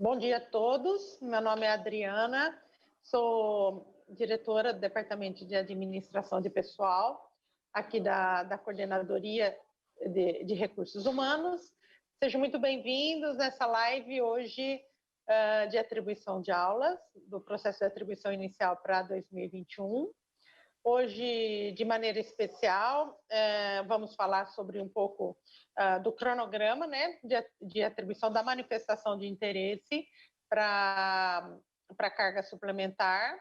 Bom dia a todos, meu nome é Adriana, sou diretora do Departamento de Administração de Pessoal, aqui da Coordenadoria de Recursos Humanos. Sejam muito bem-vindos nessa live hoje de atribuição de aulas, do processo de atribuição inicial para 2021. Hoje, de maneira especial, vamos falar sobre um pouco do cronograma, né, de atribuição da manifestação de interesse para carga suplementar.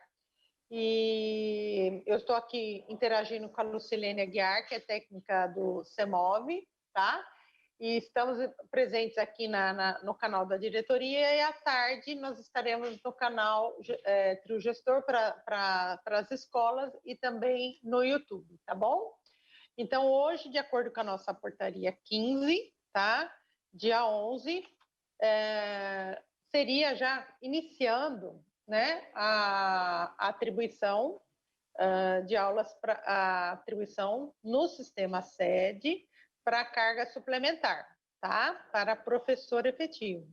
E eu estou aqui interagindo com a Lucilene Aguiar, que é técnica do CEMOV, tá? E estamos presentes aqui no canal da diretoria, e à tarde nós estaremos no canal Trio Gestor para as escolas e também no YouTube, tá bom? Então, hoje, de acordo com a nossa portaria 15, tá? Dia 11, seria já iniciando, né, a atribuição de aulas, a atribuição no sistema sede, para carga suplementar, tá? Para professor efetivo.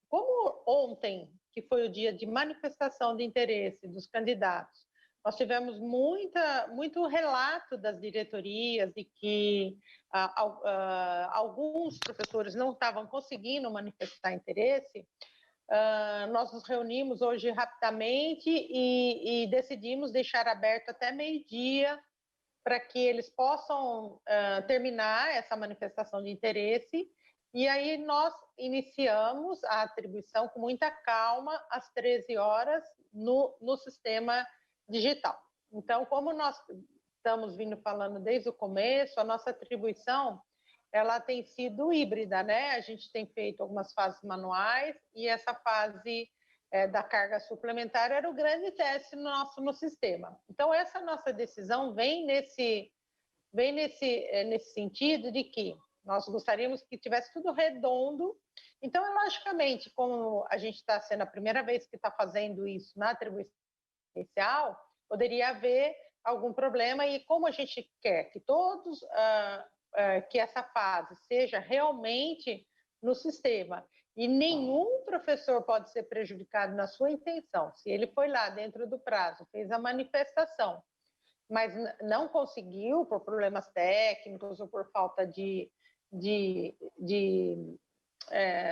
Como ontem, que foi o dia de manifestação de interesse dos candidatos, nós tivemos muito relato das diretorias de que alguns professores não estavam conseguindo manifestar interesse. Nós nos reunimos hoje rapidamente e decidimos deixar aberto até meio-dia para que eles possam terminar essa manifestação de interesse. E aí nós iniciamos a atribuição com muita calma, às 13 horas, no sistema digital. Então, como nós estamos vindo falando desde o começo, a nossa atribuição ela tem sido híbrida, né? A gente tem feito algumas fases manuais e essa fase da carga suplementar era o grande teste no sistema. Então, essa nossa decisão vem nesse sentido de que nós gostaríamos que tivesse tudo redondo. Então, logicamente, como a gente está sendo a primeira vez que está fazendo isso na atribuição inicial, poderia haver algum problema, e como a gente quer que todos, que essa fase seja realmente no sistema, e nenhum professor pode ser prejudicado na sua intenção. Se ele foi lá dentro do prazo, fez a manifestação, mas não conseguiu por problemas técnicos ou por falta de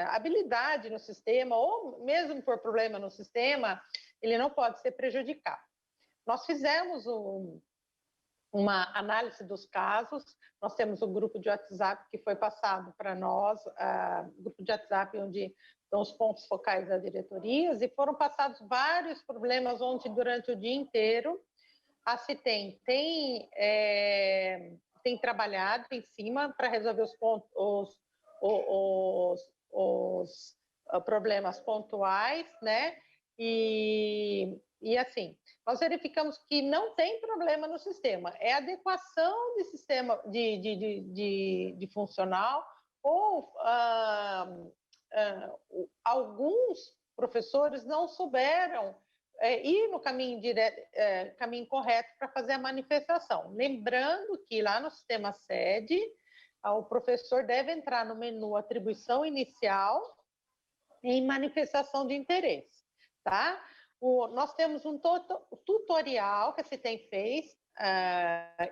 habilidade no sistema, ou mesmo por problema no sistema, ele não pode ser prejudicado. Nós fizemos uma análise dos casos, nós temos um grupo de WhatsApp que foi passado para nós, grupo de WhatsApp onde estão os pontos focais das diretorias, e foram passados vários problemas onde durante o dia inteiro a CITEM tem trabalhado em cima para resolver os problemas pontuais, né? E assim, nós verificamos que não tem problema no sistema, é adequação de sistema de funcional, ou alguns professores não souberam ir no caminho correto para fazer a manifestação. Lembrando que lá no sistema sede, o professor deve entrar no menu atribuição inicial em manifestação de interesse, tá? Nós temos um tutorial que a CITEM fez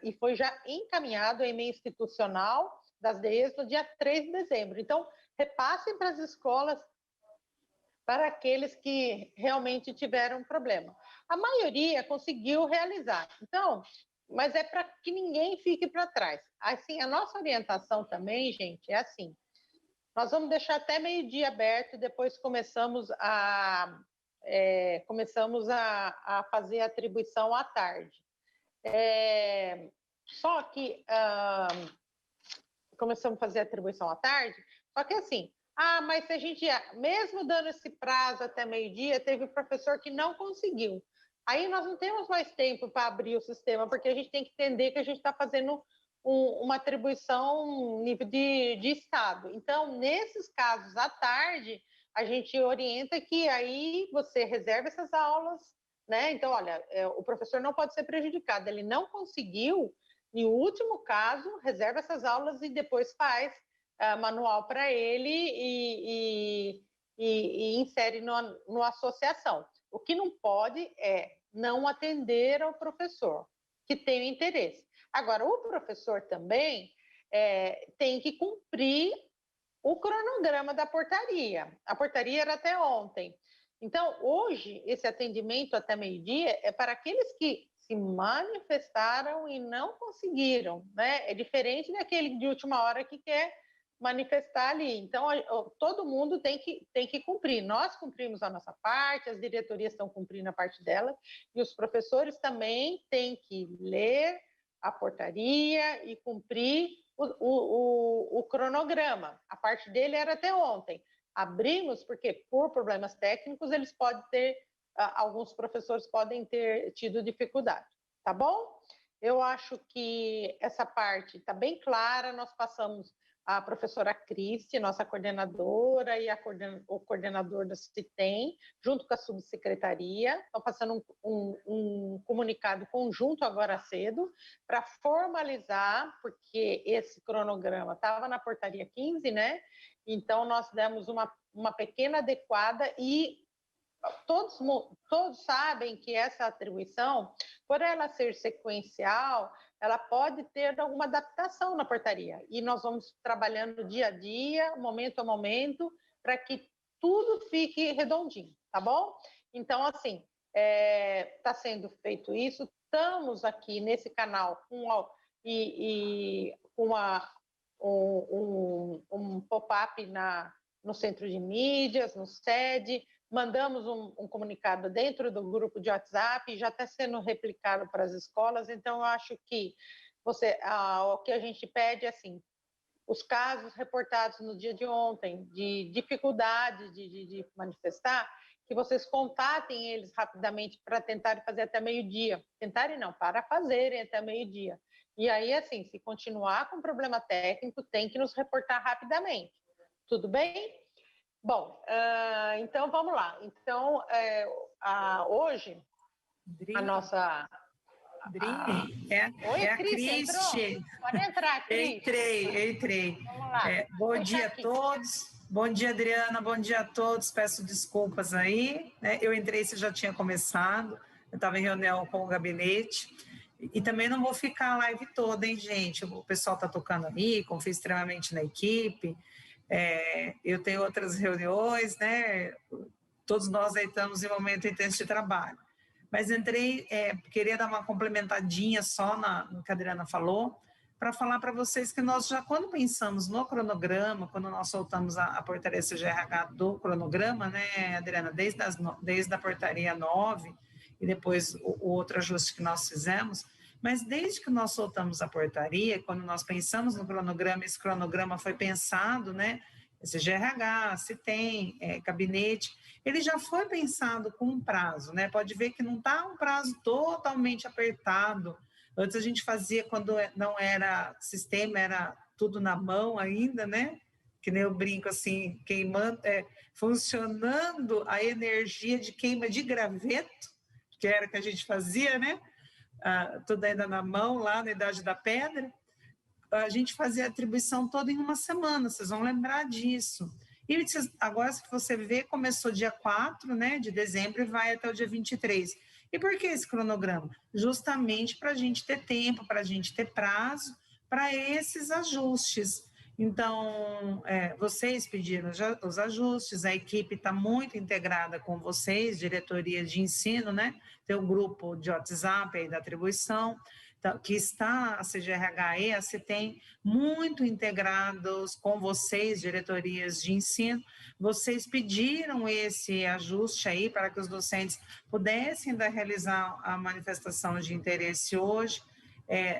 e foi já encaminhado em e-mail institucional das DEs no dia 3 de dezembro. Então, repassem para as escolas, para aqueles que realmente tiveram problema. A maioria conseguiu realizar. Então, mas é para que ninguém fique para trás. Assim, a nossa orientação também, gente, é assim: nós vamos deixar até meio-dia aberto e depois começamos a fazer a atribuição à tarde. Só que começamos a fazer a atribuição à tarde, só que assim, mas se a gente, mesmo dando esse prazo até meio-dia, teve professor que não conseguiu. Aí nós não temos mais tempo para abrir o sistema, porque a gente tem que entender que a gente está fazendo uma atribuição nível de estado. Então, nesses casos, à tarde, a gente orienta que aí você reserve essas aulas, né? Então, olha, o professor não pode ser prejudicado, ele não conseguiu, em último caso, reserva essas aulas e depois faz manual para ele e insere no associação. O que não pode é não atender ao professor que tem o interesse. Agora, o professor também tem que cumprir o cronograma da portaria. A portaria era até ontem. Então, hoje, esse atendimento até meio-dia é para aqueles que se manifestaram e não conseguiram, né? É diferente daquele de última hora que quer manifestar ali. Então, todo mundo tem que cumprir. Nós cumprimos a nossa parte, as diretorias estão cumprindo a parte dela, e os professores também têm que ler a portaria e cumprir o cronograma. A parte dele era até ontem. Abrimos porque, por problemas técnicos, eles podem ter, alguns professores podem ter tido dificuldade, tá bom? Eu acho que essa parte está bem clara, nós passamos a professora Cristi, nossa coordenadora, e o coordenador da CITEM, junto com a subsecretaria, estão passando um comunicado conjunto agora cedo, para formalizar, porque esse cronograma estava na portaria 15, né? Então, nós demos uma pequena adequada e todos sabem que essa atribuição, por ela ser sequencial, ela pode ter alguma adaptação na portaria. E nós vamos trabalhando dia a dia, momento a momento, para que tudo fique redondinho, tá bom? Então, assim, está sendo feito isso. Estamos aqui nesse canal com um pop-up no centro de mídias, no SED, mandamos um comunicado dentro do grupo de WhatsApp, já está sendo replicado para as escolas, então eu acho que o que a gente pede é assim, os casos reportados no dia de ontem, de dificuldade de manifestar, que vocês contatem eles rapidamente para tentarem fazer até meio-dia. Tentarem não, para fazerem até meio-dia. E aí, assim, se continuar com problema técnico, tem que nos reportar rapidamente. Tudo bem? Bom, então vamos lá. Então, hoje, Dri, a nossa... Oi, a Cristi. Pode entrar, Cristi. Entrei. Vamos lá. Bom dia a todos. Bom dia, Adriana. Bom dia a todos. Peço desculpas aí, né? Eu entrei, você já tinha começado. Eu estava em reunião com o gabinete. E também não vou ficar a live toda, hein, gente? O pessoal está tocando aí, confio extremamente na equipe. Eu tenho outras reuniões, né? Todos nós aí estamos em momento intenso de trabalho. Mas entrei, queria dar uma complementadinha só no que a Adriana falou, para falar para vocês que nós já, quando pensamos no cronograma, quando nós soltamos a portaria CGRH do cronograma, né, Adriana, desde a portaria 9 e depois o outro ajuste que nós fizemos, mas desde que nós soltamos a portaria, quando nós pensamos no cronograma, esse cronograma foi pensado, né, CGRH, CITEM, gabinete, ele já foi pensado com um prazo, né? Pode ver que não está um prazo totalmente apertado. Antes a gente fazia quando não era sistema, era tudo na mão ainda, né? Que nem eu brinco assim, queimando, funcionando a energia de queima de graveto, que era que a gente fazia, né? Tudo ainda na mão, lá na Idade da Pedra. A gente fazia a atribuição toda em uma semana, vocês vão lembrar disso. E agora, se você vê, começou dia 4, né, de dezembro e vai até o dia 23. E por que esse cronograma? Justamente para a gente ter tempo, para a gente ter prazo para esses ajustes. Então, vocês pediram os ajustes, a equipe está muito integrada com vocês, diretoria de ensino, né? Tem o grupo de WhatsApp aí da atribuição, que está a CGRH e a CITEM muito integrados com vocês, diretorias de ensino. Vocês pediram esse ajuste aí para que os docentes pudessem ainda realizar a manifestação de interesse hoje.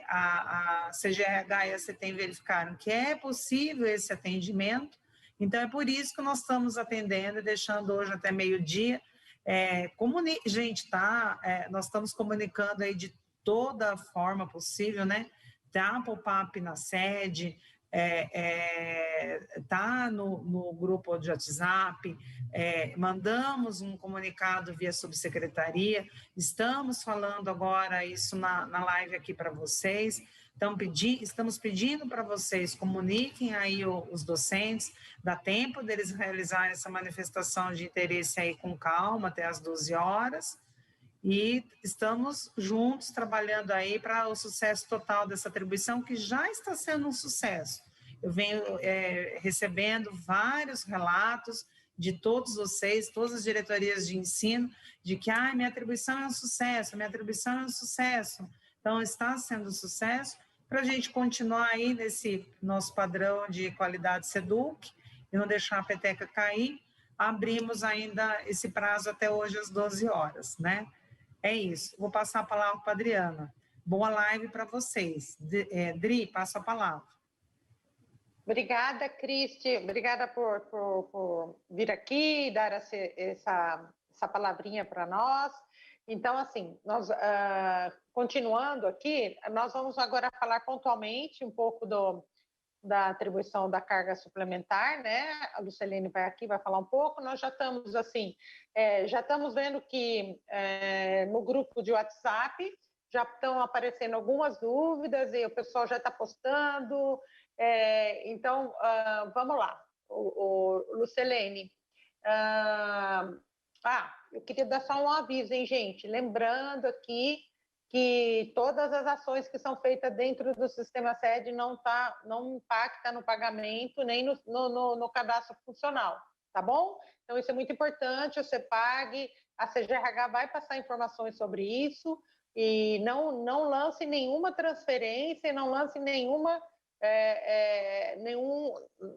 A CGRH e a CITEM verificaram que é possível esse atendimento, então é por isso que nós estamos atendendo e deixando hoje até meio-dia. Gente, nós estamos comunicando aí de toda forma possível, né? Tá pop-up na sede, tá no grupo de WhatsApp, mandamos um comunicado via subsecretaria, estamos falando agora isso na live aqui para vocês, estamos pedindo para vocês, comuniquem aí os docentes, dá tempo deles realizarem essa manifestação de interesse aí com calma, até às 12 horas, e estamos juntos trabalhando aí para o sucesso total dessa atribuição, que já está sendo um sucesso. Eu venho recebendo vários relatos de todos vocês, todas as diretorias de ensino, de que minha atribuição é um sucesso, minha atribuição é um sucesso. Então, está sendo um sucesso para a gente continuar aí nesse nosso padrão de qualidade SEDUC e não deixar a peteca cair. Abrimos ainda esse prazo até hoje às 12 horas, né? É isso. Vou passar a palavra para a Adriana. Boa live para vocês. Dri, passa a palavra. Obrigada, Cristi. Obrigada por vir aqui e dar essa palavrinha para nós. Então, assim, nós, continuando aqui, nós vamos agora falar pontualmente um pouco da atribuição da carga suplementar, né? A Lucilene vai aqui, vai falar um pouco. Nós já estamos, assim, já estamos vendo que no grupo de WhatsApp já estão aparecendo algumas dúvidas e o pessoal já está postando. Então, vamos lá. O Lucilene. Eu queria dar só um aviso, hein, gente? Lembrando aqui que todas as ações que são feitas dentro do sistema SED não impacta no pagamento nem no cadastro funcional, tá bom? Então, isso é muito importante, o CEPAG, a CGRH vai passar informações sobre isso e não lance nenhuma transferência, não lance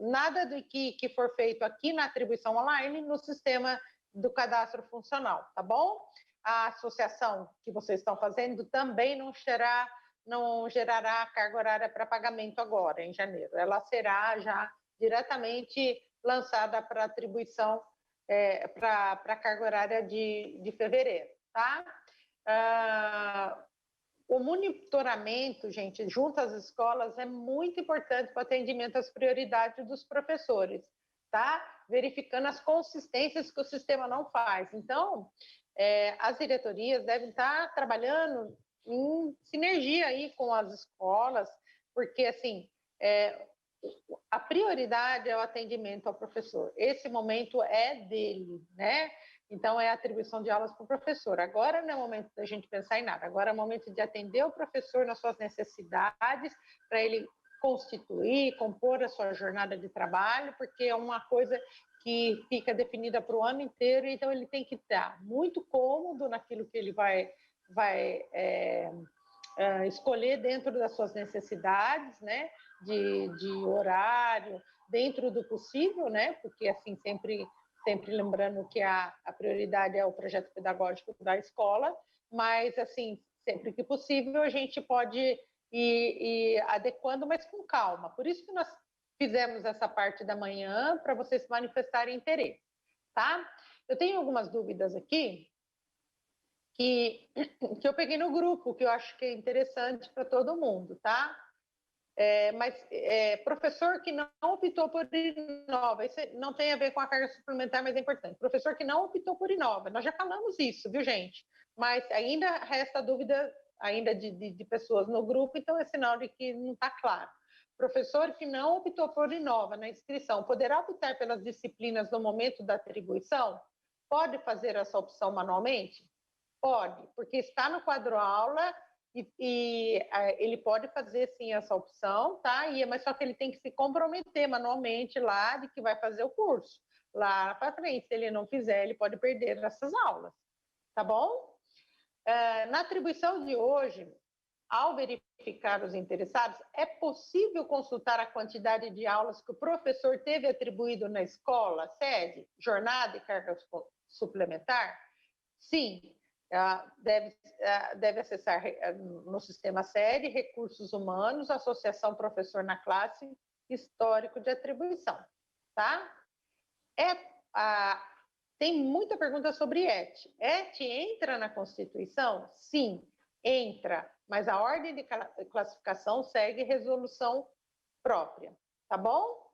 nada do que for feito aqui na atribuição online no sistema do cadastro funcional, tá bom? A associação que vocês estão fazendo também não gerará carga horária para pagamento agora, em janeiro. Ela será já diretamente lançada para atribuição para a carga horária de fevereiro, tá? O monitoramento, gente, junto às escolas, é muito importante para o atendimento às prioridades dos professores, tá? Verificando as consistências que o sistema não faz. Então, as diretorias devem estar trabalhando em sinergia aí com as escolas, porque, assim, a prioridade é o atendimento ao professor. Esse momento é dele, né? Então, é a atribuição de aulas para o professor. Agora não é o momento da gente pensar em nada. Agora é o momento de atender o professor nas suas necessidades, para ele constituir, compor a sua jornada de trabalho, porque é uma coisa que fica definida para o ano inteiro, então ele tem que estar muito cômodo naquilo que ele vai escolher dentro das suas necessidades, né, de horário, dentro do possível, né, porque assim sempre lembrando que a prioridade é o projeto pedagógico da escola, mas assim, sempre que possível a gente pode ir adequando, mas com calma. Por isso que nós fizemos essa parte da manhã para vocês manifestarem interesse, tá? Eu tenho algumas dúvidas aqui que eu peguei no grupo, que eu acho que é interessante para todo mundo, tá? Professor que não optou por Inova, isso não tem a ver com a carga suplementar, mas é importante. Professor que não optou por Inova, nós já falamos isso, viu, gente? Mas ainda resta dúvida ainda de pessoas no grupo, então é sinal de que não está claro. Professor que não optou por Inova na inscrição, poderá optar pelas disciplinas no momento da atribuição? Pode fazer essa opção manualmente? Pode, porque está no quadro aula e ele pode fazer sim essa opção, tá? Mas só que ele tem que se comprometer manualmente lá de que vai fazer o curso. Lá para frente, se ele não fizer, ele pode perder essas aulas, tá bom? Na atribuição de hoje, ao verificar os interessados, é possível consultar a quantidade de aulas que o professor teve atribuído na escola, sede, jornada e carga suplementar? Sim, deve acessar no sistema sede, recursos humanos, associação professor na classe, histórico de atribuição, tá? Tem muita pergunta sobre ET. ET entra na Constituição? Sim, entra, mas a ordem de classificação segue resolução própria, tá bom?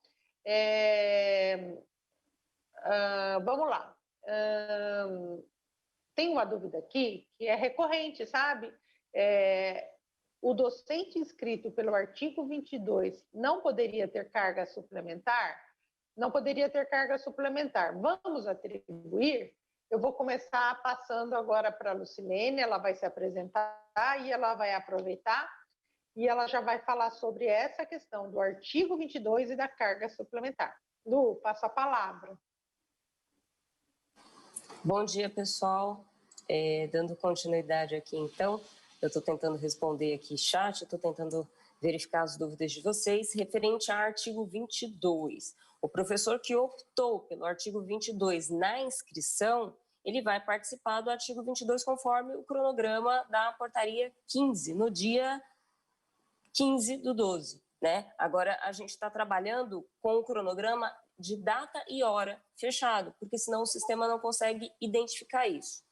Vamos lá. Tem uma dúvida aqui que é recorrente, sabe? O docente inscrito pelo artigo 22 não poderia ter carga suplementar? Não poderia ter carga suplementar. Vamos atribuir? Eu vou começar passando agora para a Lucilene, ela vai se apresentar e ela vai aproveitar e ela já vai falar sobre essa questão do artigo 22 e da carga suplementar. Lu, passo a palavra. Bom dia, pessoal. Dando continuidade aqui, então, eu estou tentando responder aqui chat, estou tentando verificar as dúvidas de vocês referente ao artigo 22. O professor que optou pelo artigo 22 na inscrição, ele vai participar do artigo 22 conforme o cronograma da portaria 15, no dia 15/12, né? Agora, a gente está trabalhando com o cronograma de data e hora fechado, porque senão o sistema não consegue identificar isso.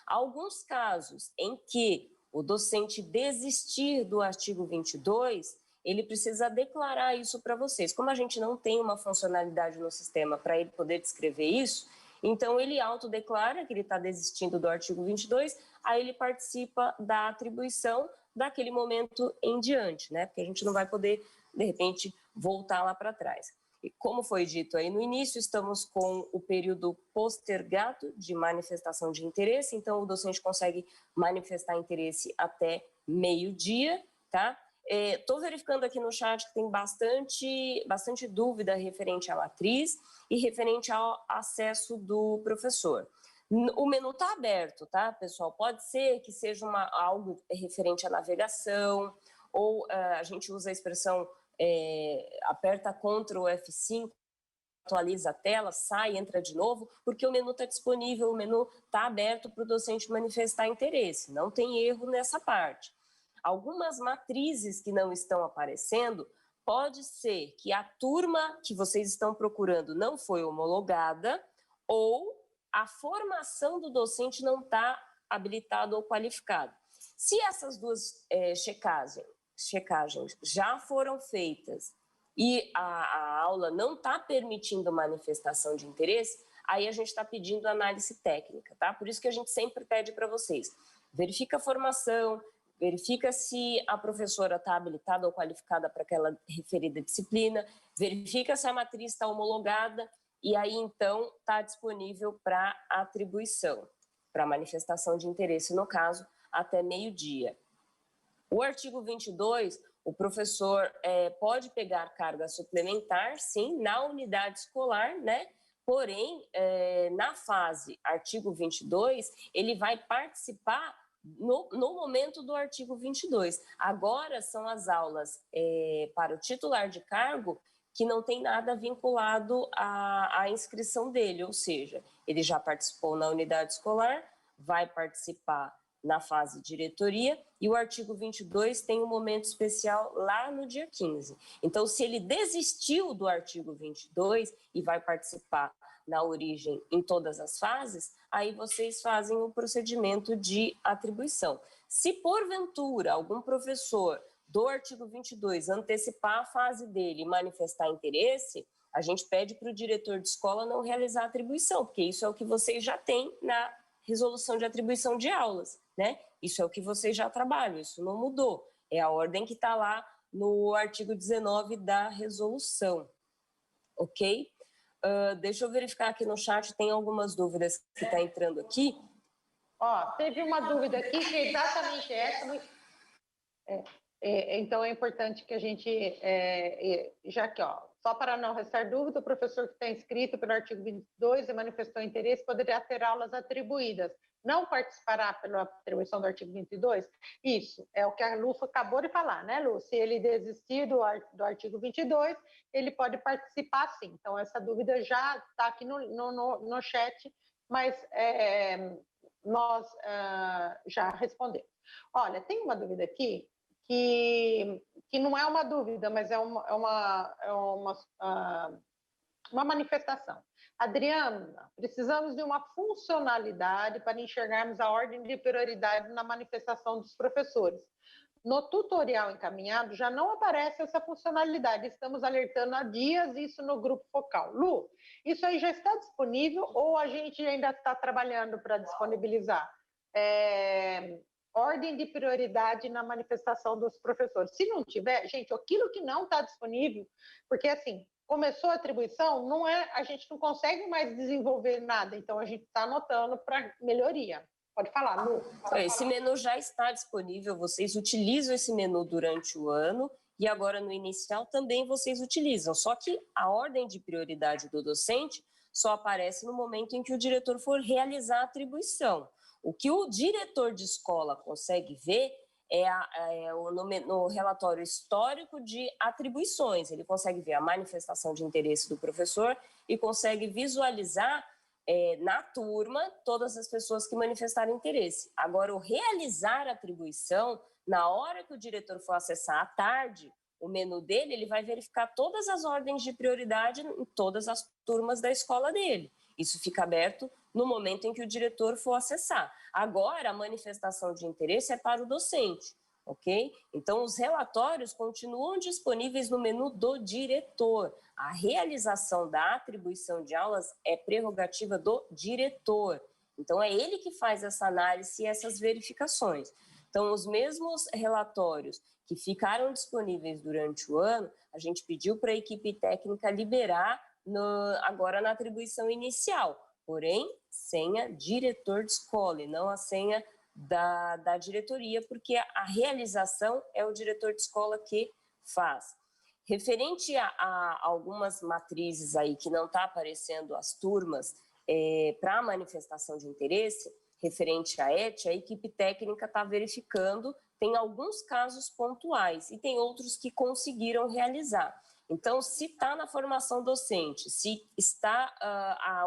Alguns casos em que o docente desistir do artigo 22, ele precisa declarar isso para vocês. Como a gente não tem uma funcionalidade no sistema para ele poder descrever isso, então ele autodeclara que ele está desistindo do artigo 22, aí ele participa da atribuição daquele momento em diante, né? Porque a gente não vai poder, de repente, voltar lá para trás. E como foi dito aí no início, estamos com o período postergado de manifestação de interesse, então o docente consegue manifestar interesse até meio-dia, tá? Estou verificando aqui no chat que tem bastante dúvida referente à matriz e referente ao acesso do professor. O menu está aberto, tá, pessoal? Pode ser que seja algo referente à navegação, ou a gente usa a expressão aperta Ctrl F5, atualiza a tela, sai, entra de novo, porque o menu está disponível, o menu está aberto para o docente manifestar interesse, não tem erro nessa parte. Algumas matrizes que não estão aparecendo, pode ser que a turma que vocês estão procurando não foi homologada ou a formação do docente não está habilitada ou qualificada. Se essas duas checagens já foram feitas e a aula não está permitindo manifestação de interesse, aí a gente está pedindo análise técnica, tá? Por isso que a gente sempre pede para vocês, verifica a formação, verifica se a professora está habilitada ou qualificada para aquela referida disciplina, verifica se a matriz está homologada e aí, então, está disponível para atribuição, para manifestação de interesse, no caso, até meio-dia. O artigo 22, o professor pode pegar carga suplementar, sim, na unidade escolar, né? Porém, na fase artigo 22, ele vai participar no momento do artigo 22. Agora são as aulas para o titular de cargo que não tem nada vinculado à inscrição dele, ou seja, ele já participou na unidade escolar, vai participar na fase diretoria e o artigo 22 tem um momento especial lá no dia 15. Então, se ele desistiu do artigo 22 e vai participar na origem em todas as fases, aí vocês fazem o procedimento de atribuição. Se porventura algum professor do artigo 22 antecipar a fase dele e manifestar interesse, a gente pede para o diretor de escola não realizar a atribuição, porque isso é o que vocês já têm na resolução de atribuição de aulas, né? Isso é o que vocês já trabalham, isso não mudou. É a ordem que está lá no artigo 19 da resolução, ok? Deixa eu verificar aqui no chat, tem algumas dúvidas que está entrando aqui. Teve uma dúvida aqui que é exatamente essa. Então, é importante que a gente, já que, só para não restar dúvida, o professor que está inscrito pelo artigo 22 e manifestou interesse poderia ter aulas atribuídas. Não participará pela atribuição do artigo 22? Isso, é o que a Lu acabou de falar, né, Lu? Se ele desistir do artigo 22, ele pode participar sim. Então, essa dúvida já está aqui no chat, mas nós já respondemos. Olha, tem uma dúvida aqui, que não é uma dúvida, mas é uma manifestação. Adriana, precisamos de uma funcionalidade para enxergarmos a ordem de prioridade na manifestação dos professores. No tutorial encaminhado já não aparece essa funcionalidade. Estamos alertando há dias isso no grupo focal. Lu, isso aí já está disponível ou a gente ainda está trabalhando para disponibilizar? Ordem de prioridade na manifestação dos professores. Se não tiver, gente, aquilo que não está disponível, porque assim, começou a atribuição, a gente não consegue mais desenvolver nada, então a gente está anotando para melhoria. Pode falar, Lu. Esse menu já está disponível, vocês utilizam esse menu durante o ano e agora no inicial também vocês utilizam, só que a ordem de prioridade do docente só aparece no momento em que o diretor for realizar a atribuição. O que o diretor de escola consegue ver no relatório histórico de atribuições, ele consegue ver a manifestação de interesse do professor e consegue visualizar na turma todas as pessoas que manifestaram interesse. Agora, o realizar a atribuição, na hora que o diretor for acessar à tarde o menu dele, ele vai verificar todas as ordens de prioridade em todas as turmas da escola dele. Isso fica aberto no momento em que o diretor for acessar. Agora, a manifestação de interesse é para o docente, ok? Então, os relatórios continuam disponíveis no menu do diretor. A realização da atribuição de aulas é prerrogativa do diretor. Então, é ele que faz essa análise e essas verificações. Então, os mesmos relatórios que ficaram disponíveis durante o ano, a gente pediu para a equipe técnica liberar agora na atribuição inicial, porém, senha diretor de escola e não a senha da diretoria, porque a realização é o diretor de escola que faz. Referente a algumas matrizes aí que não está aparecendo as turmas para a manifestação de interesse, referente à ET, a equipe técnica está verificando, tem alguns casos pontuais e tem outros que conseguiram realizar. Então, se está na formação docente, se está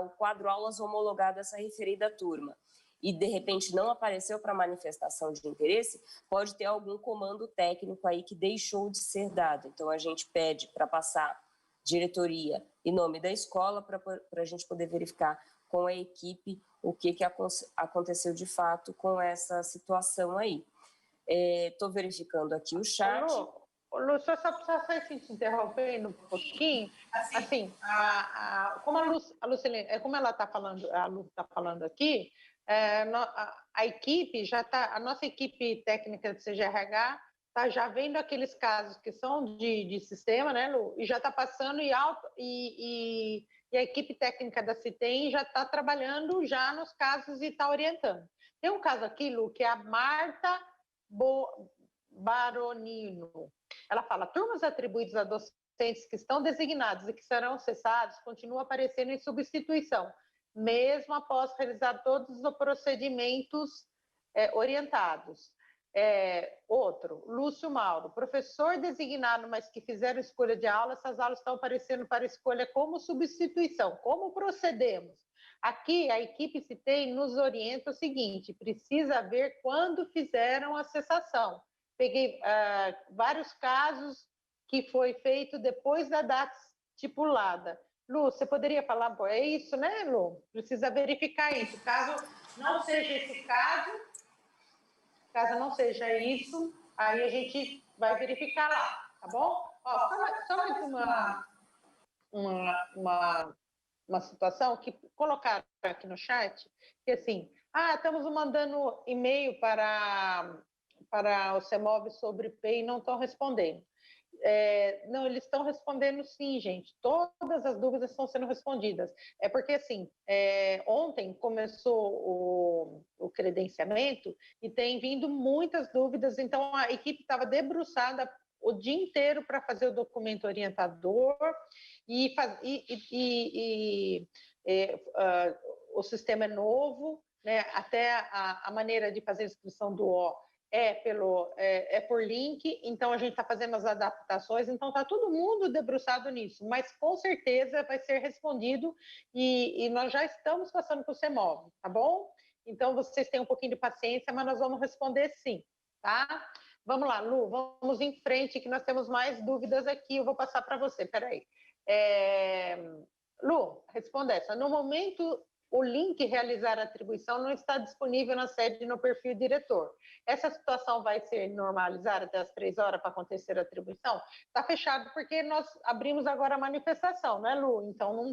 o quadro aulas homologado a essa referida turma e, de repente, não apareceu para manifestação de interesse, pode ter algum comando técnico aí que deixou de ser dado. Então, a gente pede para passar diretoria e nome da escola para a gente poder verificar com a equipe o que aconteceu de fato com essa situação aí. Estou verificando aqui o chat. Lu, só te interrompendo um pouquinho, assim, como ela está falando, a Lu está falando aqui, a equipe já está, a nossa equipe técnica de CGRH está já vendo aqueles casos que são de sistema, né, Lu, e já está passando e a equipe técnica da CITEM já está trabalhando já nos casos e está orientando. Tem um caso aqui, Lu, que é a Marta Baronino. Ela fala, turmas atribuídas a docentes que estão designados e que serão cessados continuam aparecendo em substituição, mesmo após realizar todos os procedimentos orientados. Outro, Lúcio Mauro, professor designado, mas que fizeram escolha de aula, essas aulas estão aparecendo para escolha como substituição. Como procedemos? Aqui, a equipe CITEM nos orienta o seguinte, precisa ver quando fizeram a cessação. Peguei vários casos que foi feito depois da data estipulada. Lu, você poderia falar, é isso, né, Lu? Precisa verificar isso. Caso não seja esse caso não seja isso, aí a gente vai verificar lá, tá bom? Só mais uma situação que colocaram aqui no chat, que assim, estamos mandando e-mail para o CEMOB sobre PEI e não estão respondendo. Não, eles estão respondendo sim, gente. Todas as dúvidas estão sendo respondidas. É porque, assim, ontem começou o credenciamento e tem vindo muitas dúvidas, então a equipe estava debruçada o dia inteiro para fazer o documento orientador o sistema é novo, né? Até a maneira de fazer a inscrição do O é por link, então a gente está fazendo as adaptações, então está todo mundo debruçado nisso, mas com certeza vai ser respondido e nós já estamos passando para o CEMOB, tá bom? Então vocês têm um pouquinho de paciência, mas nós vamos responder sim, tá? Vamos lá, Lu, vamos em frente que nós temos mais dúvidas aqui, eu vou passar para você, peraí. Lu, responda essa. No momento o link realizar a atribuição não está disponível na sede no perfil diretor. Essa situação vai ser normalizada até as 3 horas para acontecer a atribuição? Está fechado porque nós abrimos agora a manifestação, né, Lu? Então não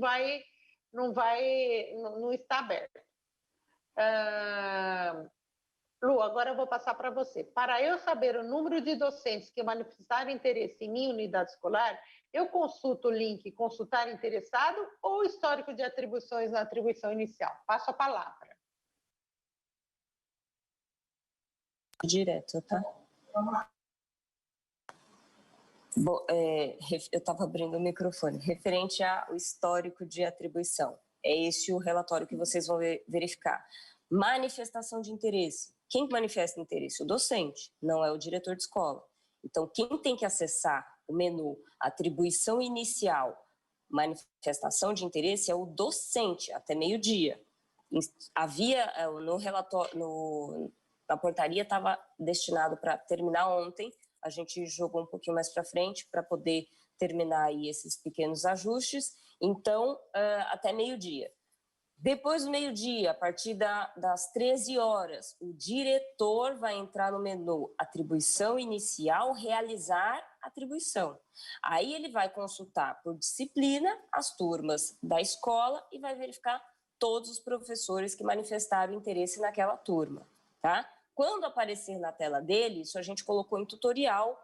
está aberto. Lu, agora eu vou passar para você. Para eu saber o número de docentes que manifestaram interesse em minha unidade escolar, eu consulto o link consultar interessado ou histórico de atribuições na atribuição inicial? Passo a palavra. Direto, tá? Bom, eu estava abrindo o microfone. Referente ao histórico de atribuição, é este o relatório que vocês vão verificar. Manifestação de interesse. Quem manifesta interesse? O docente, não é o diretor de escola. Então, quem tem que acessar o menu atribuição inicial, manifestação de interesse, é o docente, até meio-dia. Havia no relatório, na portaria, estava destinado para terminar ontem, a gente jogou um pouquinho mais para frente para poder terminar aí esses pequenos ajustes, então, até meio-dia. Depois do meio-dia, a partir das 13 horas, o diretor vai entrar no menu atribuição inicial, realizar atribuição. Aí ele vai consultar por disciplina as turmas da escola e vai verificar todos os professores que manifestaram interesse naquela turma, tá? Quando aparecer na tela dele, isso a gente colocou em tutorial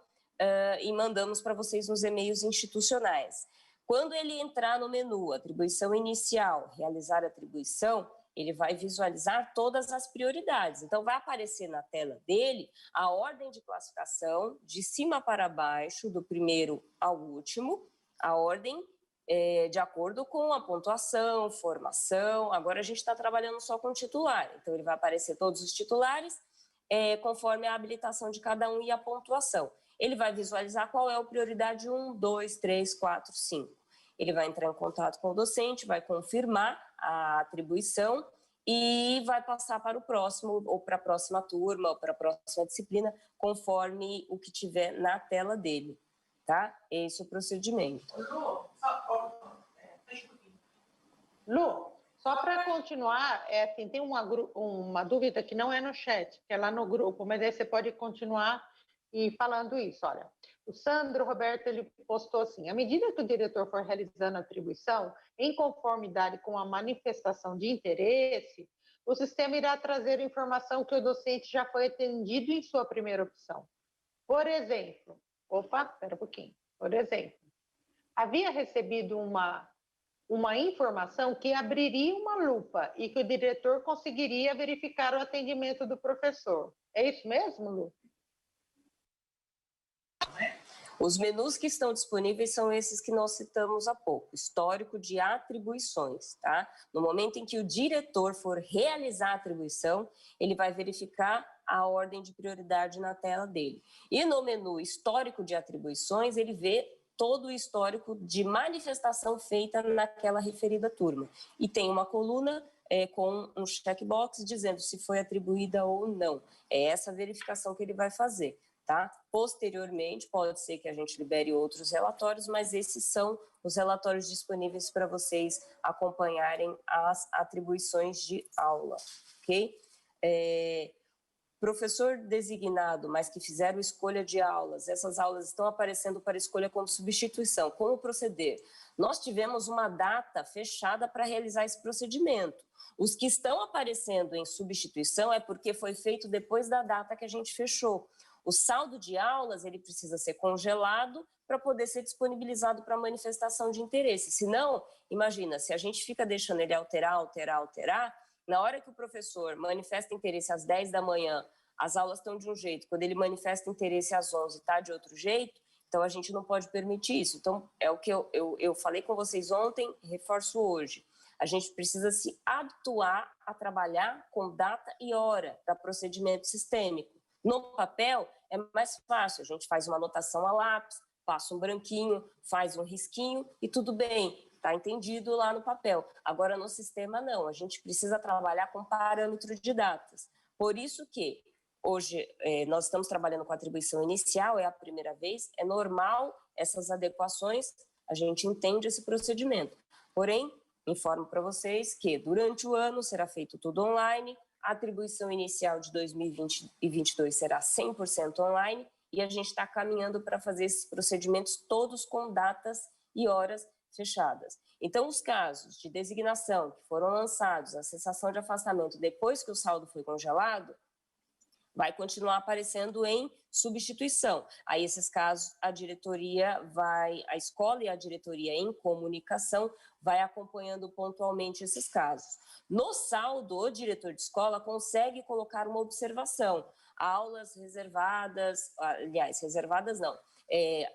e mandamos para vocês nos e-mails institucionais. Quando ele entrar no menu atribuição inicial, realizar atribuição, ele vai visualizar todas as prioridades. Então, vai aparecer na tela dele a ordem de classificação, de cima para baixo, do primeiro ao último, a ordem de acordo com a pontuação, formação. Agora, a gente está trabalhando só com titular, então ele vai aparecer todos os titulares, conforme a habilitação de cada um e a pontuação. Ele vai visualizar qual é a prioridade 1, 2, 3, 4, 5. Ele vai entrar em contato com o docente, vai confirmar a atribuição e vai passar para o próximo, ou para a próxima turma, ou para a próxima disciplina, conforme o que tiver na tela dele, tá? Esse é o procedimento. Lu, só para continuar, assim, tem uma dúvida que não é no chat, que é lá no grupo, mas aí você pode continuar e falando isso, olha, o Sandro Roberto, ele postou assim, à medida que o diretor for realizando a atribuição, em conformidade com a manifestação de interesse, o sistema irá trazer informação que o docente já foi atendido em sua primeira opção. Por exemplo, espera um pouquinho, por exemplo, havia recebido uma informação que abriria uma lupa e que o diretor conseguiria verificar o atendimento do professor. É isso mesmo, Lu? Os menus que estão disponíveis são esses que nós citamos há pouco, histórico de atribuições, tá? No momento em que o diretor for realizar a atribuição, ele vai verificar a ordem de prioridade na tela dele. E no menu histórico de atribuições, ele vê todo o histórico de manifestação feita naquela referida turma. E tem uma coluna com um checkbox dizendo se foi atribuída ou não. É essa verificação que ele vai fazer. Tá? Posteriormente, pode ser que a gente libere outros relatórios, mas esses são os relatórios disponíveis para vocês acompanharem as atribuições de aula, ok? Professor designado, mas que fizeram escolha de aulas, essas aulas estão aparecendo para escolha como substituição. Como proceder? Nós tivemos uma data fechada para realizar esse procedimento. Os que estão aparecendo em substituição é porque foi feito depois da data que a gente fechou. O saldo de aulas, ele precisa ser congelado para poder ser disponibilizado para manifestação de interesse. Senão, imagina, se a gente fica deixando ele alterar, na hora que o professor manifesta interesse às 10 da manhã, as aulas estão de um jeito, quando ele manifesta interesse às 11, está de outro jeito, então a gente não pode permitir isso. Então, é o que eu falei com vocês ontem, reforço hoje. A gente precisa se habituar a trabalhar com data e hora para procedimento sistêmico. No papel é mais fácil, a gente faz uma anotação a lápis, passa um branquinho, faz um risquinho e tudo bem, está entendido lá no papel. Agora no sistema não, a gente precisa trabalhar com parâmetro de datas. Por isso que hoje nós estamos trabalhando com atribuição inicial, é a primeira vez, é normal essas adequações, a gente entende esse procedimento. Porém, Informo para vocês que durante o ano será feito tudo online, a atribuição inicial de 2020 e 2022 será 100% online e a gente está caminhando para fazer esses procedimentos todos com datas e horas fechadas. Então, os casos de designação que foram lançados, a cessação de afastamento depois que o saldo foi congelado, vai continuar aparecendo em substituição. Aí, esses casos, a escola e a diretoria em comunicação vai acompanhando pontualmente esses casos. No saldo, o diretor de escola consegue colocar uma observação. Aulas reservadas, aliás, reservadas não,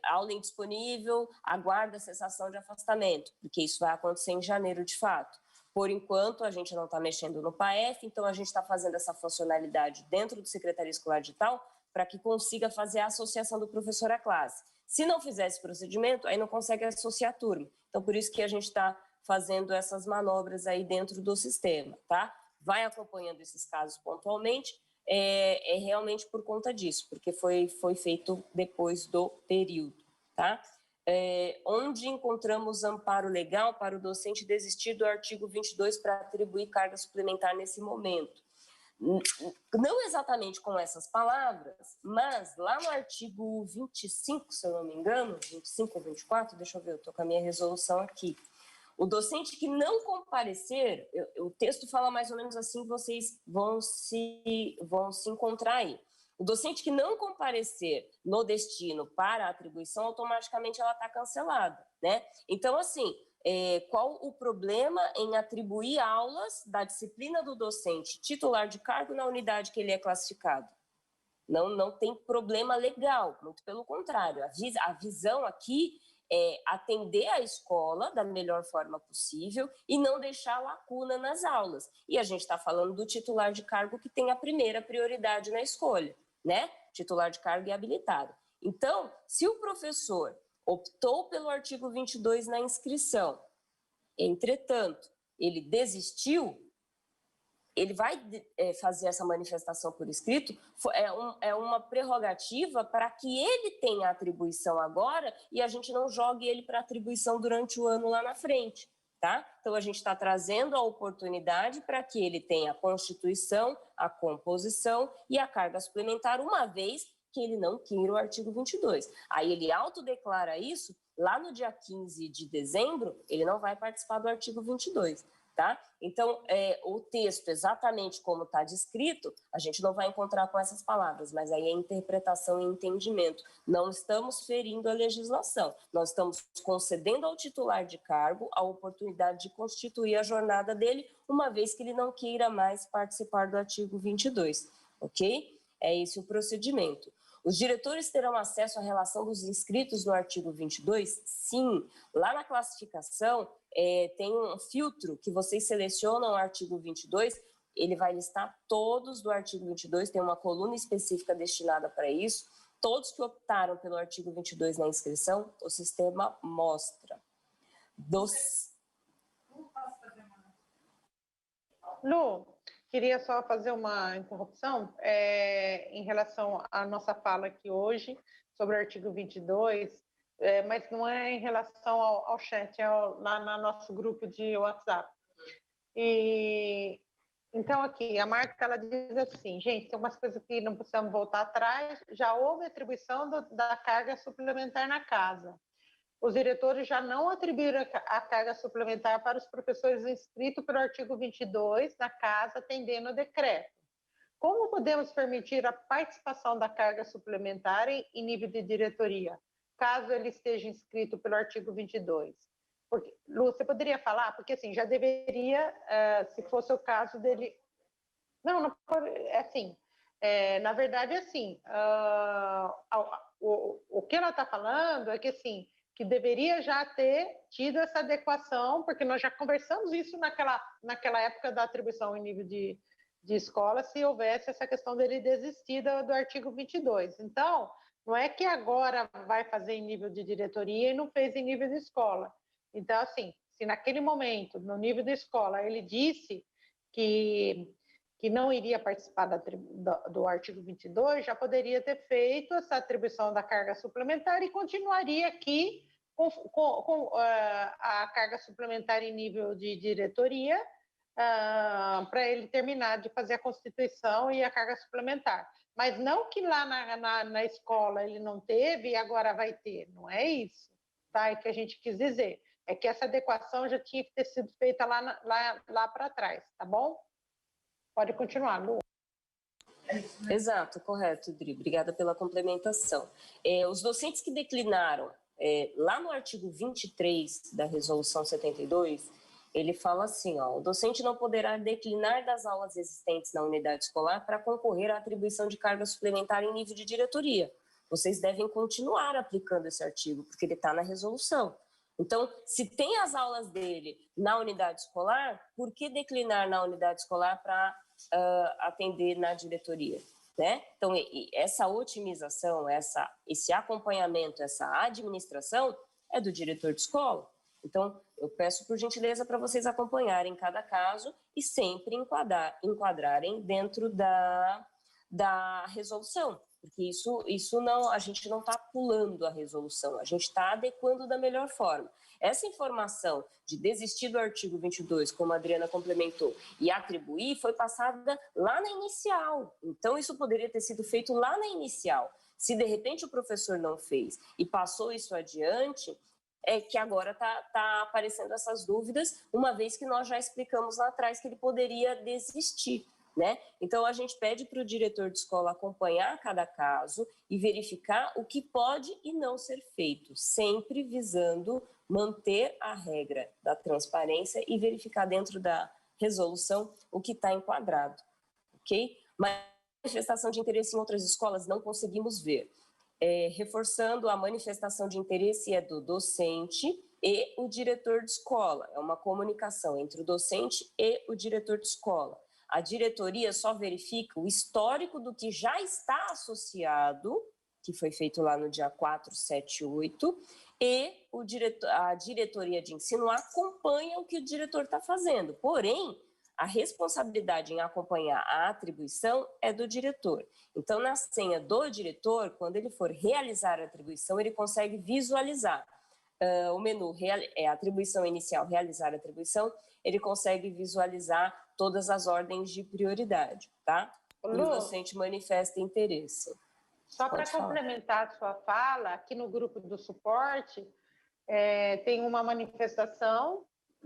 aula indisponível, aguarda a cessação de afastamento, porque isso vai acontecer em janeiro de fato. Por enquanto, a gente não está mexendo no PAEF, então a gente está fazendo essa funcionalidade dentro do Secretaria Escolar Digital para que consiga fazer a associação do professor à classe. Se não fizer esse procedimento, aí não consegue associar a turma. Então, por isso que a gente está fazendo essas manobras aí dentro do sistema, tá? Vai acompanhando esses casos pontualmente, realmente por conta disso, porque foi feito depois do período, tá? Onde encontramos amparo legal para o docente desistir do artigo 22 para atribuir carga suplementar nesse momento. Não exatamente com essas palavras, mas lá no artigo 25, se eu não me engano, 25 ou 24, deixa eu ver, eu estou com a minha resolução aqui. O docente que não comparecer, o texto fala mais ou menos assim, vocês vão se encontrar aí. O docente que não comparecer no destino para a atribuição, automaticamente ela está cancelada, né? Então, assim, qual o problema em atribuir aulas da disciplina do docente titular de cargo na unidade que ele é classificado? Não tem problema legal, muito pelo contrário. A visão aqui é atender a escola da melhor forma possível e não deixar lacuna nas aulas. E a gente está falando do titular de cargo que tem a primeira prioridade na escolha, né? Titular de cargo e habilitado. Então, se o professor optou pelo artigo 22 na inscrição, entretanto, ele desistiu, ele vai fazer essa manifestação por escrito, é uma prerrogativa para que ele tenha atribuição agora e a gente não jogue ele para atribuição durante o ano lá na frente, tá? Então, a gente está trazendo a oportunidade para que ele tenha a constituição, a composição e a carga suplementar, uma vez que ele não queira o artigo 22. Aí ele autodeclara isso, lá no dia 15 de dezembro, ele não vai participar do artigo 22. Tá? Então, o texto, exatamente como está descrito, a gente não vai encontrar com essas palavras, mas aí é interpretação e entendimento. Não estamos ferindo a legislação, nós estamos concedendo ao titular de cargo a oportunidade de constituir a jornada dele, uma vez que ele não queira mais participar do artigo 22, ok? É esse o procedimento. Os diretores terão acesso à relação dos inscritos no artigo 22? Sim. Lá na classificação, tem um filtro que vocês selecionam o artigo 22, ele vai listar todos do artigo 22, tem uma coluna específica destinada para isso. Todos que optaram pelo artigo 22 na inscrição, o sistema mostra. Lu, queria só fazer uma interrupção em relação à nossa fala aqui hoje sobre o artigo 22, mas não é em relação ao chat, lá no nosso grupo de WhatsApp. E então, aqui, a Marta, ela diz assim, gente, tem umas coisas que não precisamos voltar atrás, já houve atribuição da carga suplementar na casa. Os diretores já não atribuíram a carga suplementar para os professores inscritos pelo artigo 22 na casa, atendendo o decreto. Como podemos permitir a participação da carga suplementar em nível de diretoria, caso ele esteja inscrito pelo artigo 22? Porque, Lu, você poderia falar? Porque, assim, já deveria, se fosse o caso dele... Não, assim, na verdade, assim, o que ela está falando é que, assim, que deveria já ter tido essa adequação, porque nós já conversamos isso naquela época da atribuição em nível de escola, se houvesse essa questão dele desistir do artigo 22. Então, não é que agora vai fazer em nível de diretoria e não fez em nível de escola. Então, assim, se naquele momento, no nível da escola, ele disse que não iria participar do artigo 22, já poderia ter feito essa atribuição da carga suplementar e continuaria aqui a carga suplementar em nível de diretoria, para ele terminar de fazer a constituição e a carga suplementar. Mas não que lá na escola ele não teve e agora vai ter, não é isso, tá? É que a gente quis dizer. É que essa adequação já tinha que ter sido feita lá para trás, tá bom? Pode continuar, Lu. Exato, correto, Dri. Obrigada pela complementação. Os docentes que declinaram, lá no artigo 23 da Resolução 72, ele fala assim, ó, o docente não poderá declinar das aulas existentes na unidade escolar para concorrer à atribuição de carga suplementar em nível de diretoria. Vocês devem continuar aplicando esse artigo, porque ele está na resolução. Então, se tem as aulas dele na unidade escolar, por que declinar na unidade escolar para atender na diretoria? Né? Então, essa otimização, esse acompanhamento, essa administração é do diretor de escola. Então, eu peço por gentileza para vocês acompanharem cada caso e sempre enquadrarem dentro da resolução, porque isso não, a gente não está pulando a resolução, a gente está adequando da melhor forma. Essa informação de desistir do artigo 22, como a Adriana complementou, e atribuir, foi passada lá na inicial. Então, isso poderia ter sido feito lá na inicial. Se, de repente, o professor não fez e passou isso adiante, é que agora tá aparecendo essas dúvidas, uma vez que nós já explicamos lá atrás que ele poderia desistir, né? Então, a gente pede para o diretor de escola acompanhar cada caso e verificar o que pode e não ser feito, sempre visando manter a regra da transparência e verificar dentro da resolução o que está enquadrado, ok? Mas manifestação de interesse em outras escolas não conseguimos ver. Reforçando, a manifestação de interesse é do docente e o diretor de escola. É uma comunicação entre o docente e o diretor de escola. A diretoria só verifica o histórico do que já está associado, que foi feito lá no dia 478, e a diretoria de ensino acompanha o que o diretor está fazendo. Porém, a responsabilidade em acompanhar a atribuição é do diretor. Então, na senha do diretor, quando ele for realizar a atribuição, ele consegue visualizar o menu atribuição inicial, realizar a atribuição, ele consegue visualizar todas as ordens de prioridade, tá? E o docente manifesta interesse. Só para complementar a sua fala, aqui no grupo do suporte, tem uma manifestação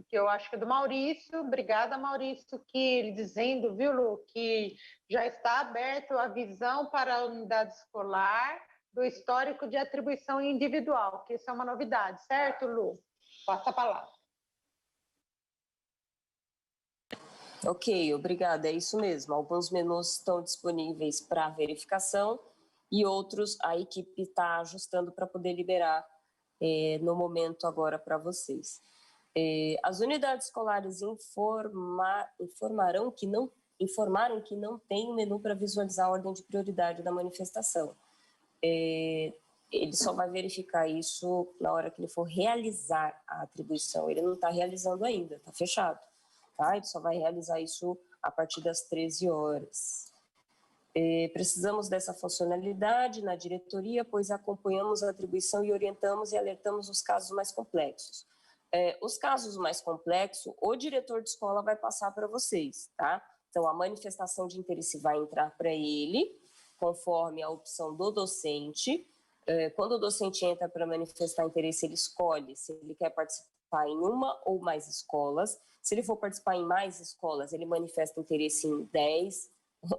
que eu acho que é do Maurício, obrigada Maurício, que ele dizendo, viu Lu, que já está aberto a visão para a unidade escolar do histórico de atribuição individual, que isso é uma novidade, certo Lu? Passa a palavra. Ok, obrigada, é isso mesmo, alguns menus estão disponíveis para verificação e outros a equipe está ajustando para poder liberar no momento agora para vocês. As unidades escolares informaram que não tem menu para visualizar a ordem de prioridade da manifestação. Ele só vai verificar isso na hora que ele for realizar a atribuição. Ele não está realizando ainda, está fechado. Tá? Ele só vai realizar isso a partir das 13 horas. Precisamos dessa funcionalidade na diretoria, pois acompanhamos a atribuição e orientamos e alertamos os casos mais complexos. Os casos mais complexos, o diretor de escola vai passar para vocês, tá? Então, a manifestação de interesse vai entrar para ele, conforme a opção do docente. Quando o docente entra para manifestar interesse, ele escolhe se ele quer participar em uma ou mais escolas. Se ele for participar em mais escolas, ele manifesta interesse em 10,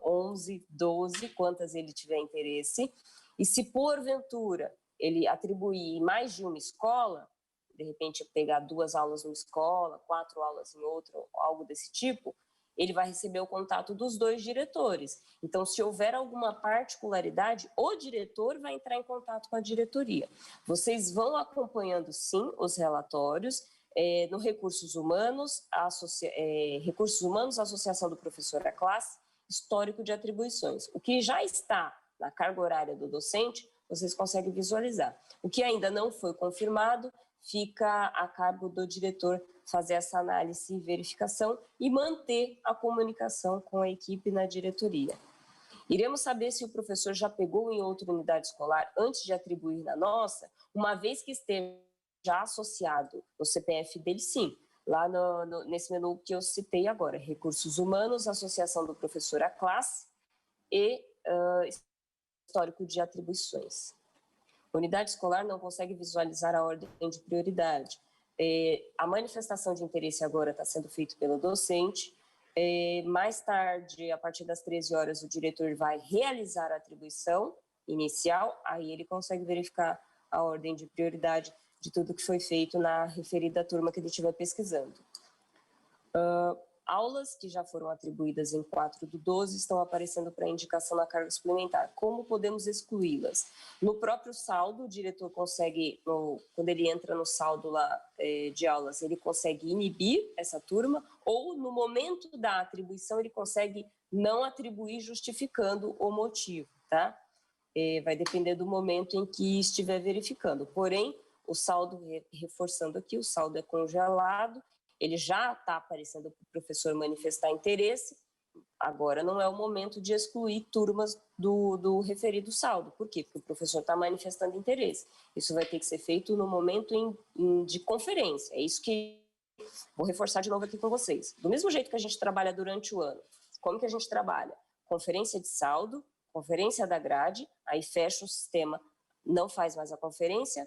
11, 12, quantas ele tiver interesse. E se, porventura, ele atribuir mais de uma escola, de repente pegar 2 aulas numa escola, 4 aulas em outra, algo desse tipo, ele vai receber o contato dos 2 diretores. Então, se houver alguma particularidade, o diretor vai entrar em contato com a diretoria. Vocês vão acompanhando, sim, os relatórios. No Recursos Humanos, Associação do Professor à Classe, histórico de atribuições. O que já está na carga horária do docente, vocês conseguem visualizar. O que ainda não foi confirmado, fica a cargo do diretor fazer essa análise e verificação e manter a comunicação com a equipe na diretoria. Iremos saber se o professor já pegou em outra unidade escolar antes de atribuir na nossa, uma vez que esteja já associado no CPF dele, sim. Lá nesse menu que eu citei agora, recursos humanos, associação do professor à classe e histórico de atribuições. A unidade escolar não consegue visualizar a ordem de prioridade. A manifestação de interesse agora está sendo feita pelo docente. Mais tarde, a partir das 13 horas, o diretor vai realizar a atribuição inicial, aí ele consegue verificar a ordem de prioridade de tudo que foi feito na referida turma que ele estiver pesquisando. Aulas que já foram atribuídas em 4/12 estão aparecendo para indicação na carga suplementar. Como podemos excluí-las? No próprio saldo, o diretor consegue, quando ele entra no saldo lá de aulas, ele consegue inibir essa turma, ou no momento da atribuição ele consegue não atribuir justificando o motivo, tá? Vai depender do momento em que estiver verificando. Porém, o saldo, reforçando aqui, o saldo é congelado, ele já está aparecendo para o professor manifestar interesse, agora não é o momento de excluir turmas do referido saldo. Por quê? Porque o professor está manifestando interesse. Isso vai ter que ser feito no momento de conferência. É isso que vou reforçar de novo aqui com vocês. Do mesmo jeito que a gente trabalha durante o ano, como que a gente trabalha? Conferência de saldo, conferência da grade, aí fecha o sistema, não faz mais a conferência,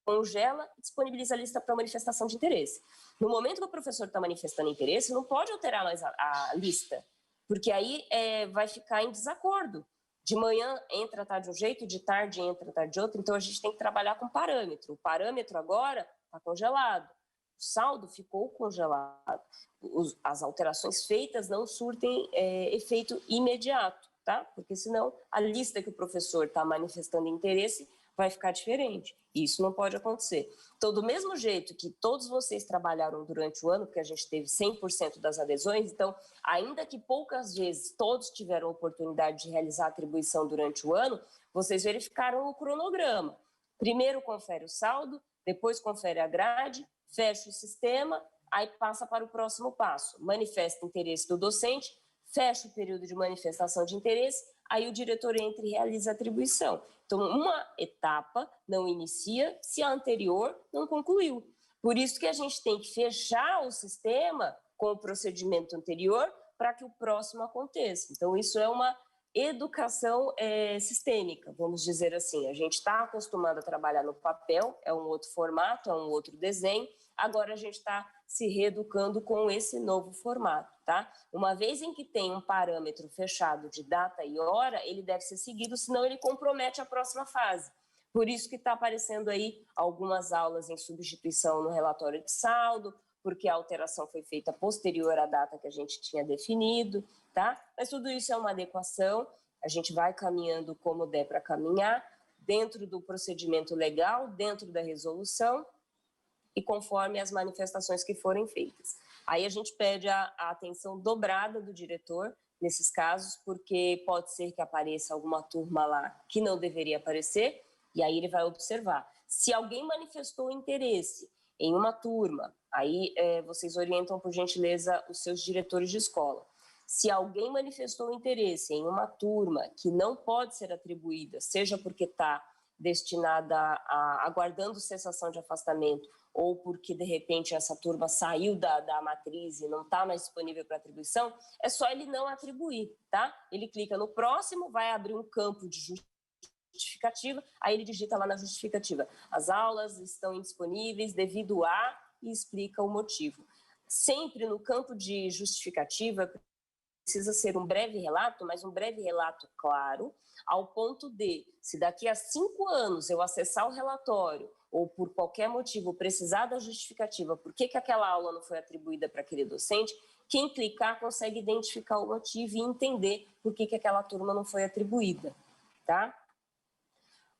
congela e disponibiliza a lista para manifestação de interesse. No momento que o professor está manifestando interesse, não pode alterar mais a lista, porque aí vai ficar em desacordo. De manhã entra tá de um jeito, de tarde entra tá de outro, então a gente tem que trabalhar com parâmetro. O parâmetro agora está congelado, o saldo ficou congelado. As alterações feitas não surtem efeito imediato, tá? Porque senão a lista que o professor está manifestando interesse vai ficar diferente. Isso não pode acontecer. Então, do mesmo jeito que todos vocês trabalharam durante o ano, porque a gente teve 100% das adesões, então, ainda que poucas vezes todos tiveram oportunidade de realizar a atribuição durante o ano, vocês verificaram o cronograma. Primeiro confere o saldo, depois confere a grade, fecha o sistema, aí passa para o próximo passo. Manifesta interesse do docente, fecha o período de manifestação de interesse, aí o diretor entra e realiza a atribuição. Então, uma etapa não inicia se a anterior não concluiu. Por isso que a gente tem que fechar o sistema com o procedimento anterior para que o próximo aconteça. Então, isso é uma educação sistêmica, vamos dizer assim. A gente está acostumado a trabalhar no papel, é um outro formato, é um outro desenho, agora a gente está se reeducando com esse novo formato, tá? Uma vez em que tem um parâmetro fechado de data e hora, ele deve ser seguido, senão ele compromete a próxima fase. Por isso que está aparecendo aí algumas aulas em substituição no relatório de saldo, porque a alteração foi feita posterior à data que a gente tinha definido, tá? Mas tudo isso é uma adequação, a gente vai caminhando como der para caminhar, dentro do procedimento legal, dentro da resolução, e conforme as manifestações que forem feitas. Aí a gente pede a atenção dobrada do diretor nesses casos, porque pode ser que apareça alguma turma lá que não deveria aparecer, e aí ele vai observar. Se alguém manifestou interesse em uma turma, aí vocês orientam, por gentileza, os seus diretores de escola. Se alguém manifestou interesse em uma turma que não pode ser atribuída, seja porque está destinada aguardando cessação de afastamento, ou porque, de repente, essa turma saiu da matriz e não está mais disponível para atribuição, é só ele não atribuir, tá? Ele clica no próximo, vai abrir um campo de justificativa, aí ele digita lá na justificativa: as aulas estão indisponíveis devido a, e explica o motivo. Sempre no campo de justificativa, precisa ser um breve relato, mas um breve relato claro, ao ponto de, se daqui a 5 anos eu acessar o relatório, ou por qualquer motivo precisar da justificativa por que aquela aula não foi atribuída para aquele docente, quem clicar consegue identificar o motivo e entender por que aquela turma não foi atribuída, tá?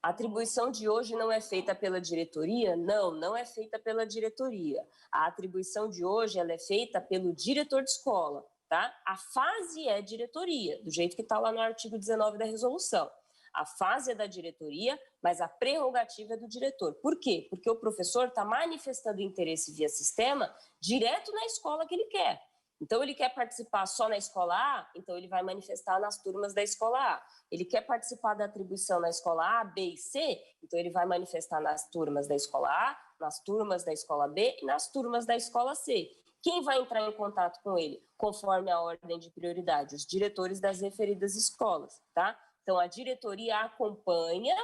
A atribuição de hoje não é feita pela diretoria? Não, não é feita pela diretoria. A atribuição de hoje ela é feita pelo diretor de escola, tá? A fase é diretoria, do jeito que está lá no artigo 19 da resolução. A fase é da diretoria, mas a prerrogativa é do diretor. Por quê? Porque o professor está manifestando interesse via sistema direto na escola que ele quer. Então, ele quer participar só na escola A, então ele vai manifestar nas turmas da escola A. Ele quer participar da atribuição na escola A, B e C, então ele vai manifestar nas turmas da escola A, nas turmas da escola B e nas turmas da escola C. Quem vai entrar em contato com ele? Conforme a ordem de prioridade, os diretores das referidas escolas, tá? Então, a diretoria acompanha,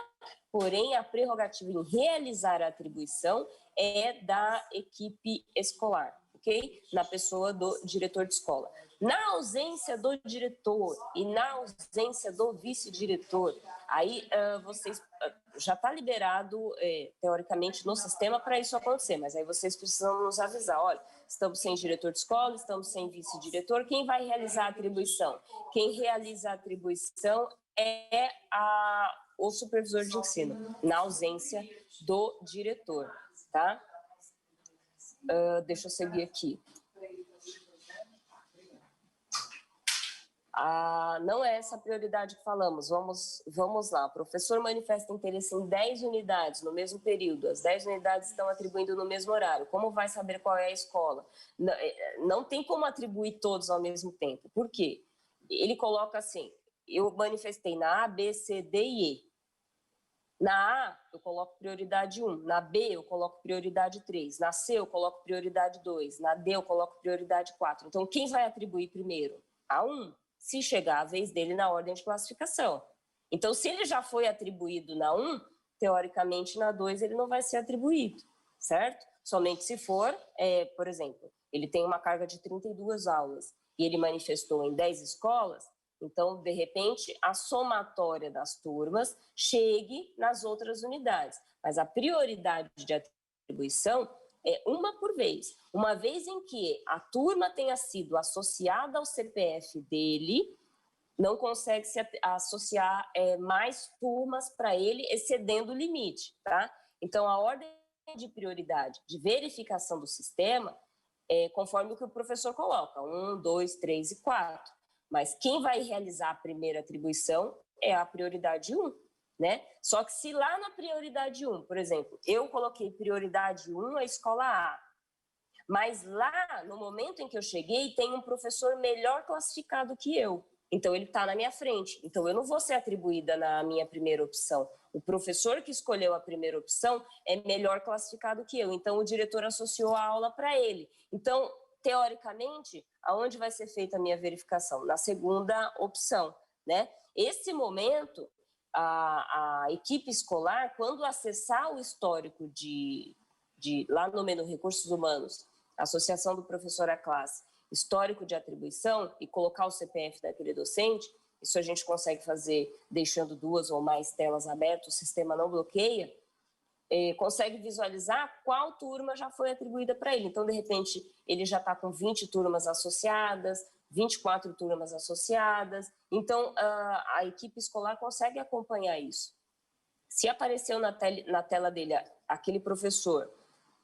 porém, a prerrogativa em realizar a atribuição é da equipe escolar, ok? Na pessoa do diretor de escola. Na ausência do diretor e na ausência do vice-diretor, aí vocês já está liberado, teoricamente, no sistema para isso acontecer, mas aí vocês precisam nos avisar, olha, estamos sem diretor de escola, estamos sem vice-diretor, quem vai realizar a atribuição? Quem realiza a atribuição é o supervisor de ensino, na ausência do diretor, tá? Deixa eu seguir aqui. Não é essa a prioridade que falamos. Vamos lá. O professor manifesta interesse em 10 unidades no mesmo período. As 10 unidades estão atribuindo no mesmo horário. Como vai saber qual é a escola? Não tem como atribuir todos ao mesmo tempo. Por quê? Ele coloca assim, eu manifestei na A, B, C, D e E. Na A, eu coloco prioridade 1. Na B, eu coloco prioridade 3. Na C, eu coloco prioridade 2. Na D, eu coloco prioridade 4. Então, quem vai atribuir primeiro? A 1, se chegar a vez dele na ordem de classificação. Então, se ele já foi atribuído na 1, teoricamente, na 2 ele não vai ser atribuído, certo? Somente se for, por exemplo, ele tem uma carga de 32 aulas e ele manifestou em 10 escolas, então, de repente, a somatória das turmas chegue nas outras unidades. Mas a prioridade de atribuição é uma por vez. Uma vez em que a turma tenha sido associada ao CPF dele, não consegue se associar mais turmas para ele, excedendo o limite, tá? Então, a ordem de prioridade de verificação do sistema é conforme o que o professor coloca, 1, 2, 3 e 4. Mas quem vai realizar a primeira atribuição é a prioridade 1, né? Só que se lá na prioridade 1, por exemplo, eu coloquei prioridade 1 a escola A, mas lá, no momento em que eu cheguei, tem um professor melhor classificado que eu. Então, ele está na minha frente. Então, eu não vou ser atribuída na minha primeira opção. O professor que escolheu a primeira opção é melhor classificado que eu. Então, o diretor associou a aula para ele. Então, teoricamente, aonde vai ser feita a minha verificação? Na segunda opção, né? Esse momento, a equipe escolar, quando acessar o histórico lá no menu Recursos Humanos, associação do professor à classe, histórico de atribuição e colocar o CPF daquele docente, isso a gente consegue fazer deixando 2 ou mais telas abertas, o sistema não bloqueia, consegue visualizar qual turma já foi atribuída para ele. Então, de repente, ele já está com 20 turmas associadas, 24 turmas associadas. Então, a equipe escolar consegue acompanhar isso. Se apareceu na tela dele aquele professor,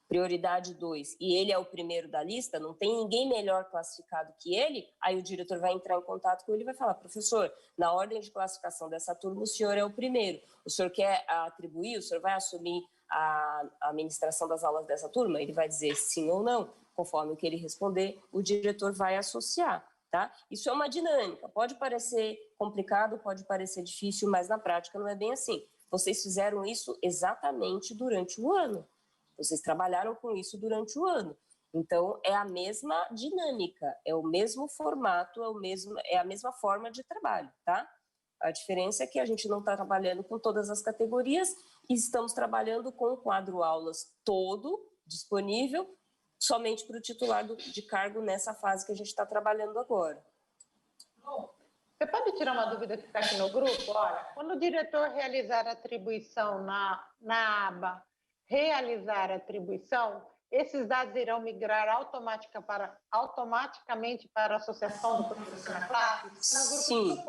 prioridade 2, e ele é o primeiro da lista, não tem ninguém melhor classificado que ele, aí o diretor vai entrar em contato com ele e vai falar, professor, na ordem de classificação dessa turma, o senhor é o primeiro. O senhor quer atribuir, o senhor vai assumir a administração das aulas dessa turma? Ele vai dizer sim ou não. Conforme o que ele responder, o diretor vai associar, tá? Isso é uma dinâmica. Pode parecer complicado, pode parecer difícil, mas na prática não é bem assim. Vocês fizeram isso exatamente durante o ano. Vocês trabalharam com isso durante o ano. Então, é a mesma dinâmica, é o mesmo formato, é a mesma forma de trabalho, tá? A diferença é que a gente não está trabalhando com todas as categorias e estamos trabalhando com o quadro aulas todo disponível somente para o titular de cargo nessa fase que a gente está trabalhando agora. Você pode tirar uma dúvida que está aqui no grupo? Olha, quando o diretor realizar a atribuição na aba realizar a atribuição, esses dados irão migrar automaticamente para a associação do professor na classe? Sim,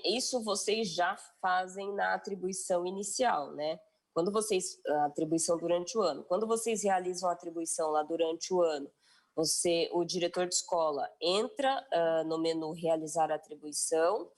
isso vocês já fazem na atribuição inicial, né? Quando vocês, a atribuição durante o ano, quando vocês realizam a atribuição lá durante o ano, o diretor de escola entra no menu realizar a atribuição,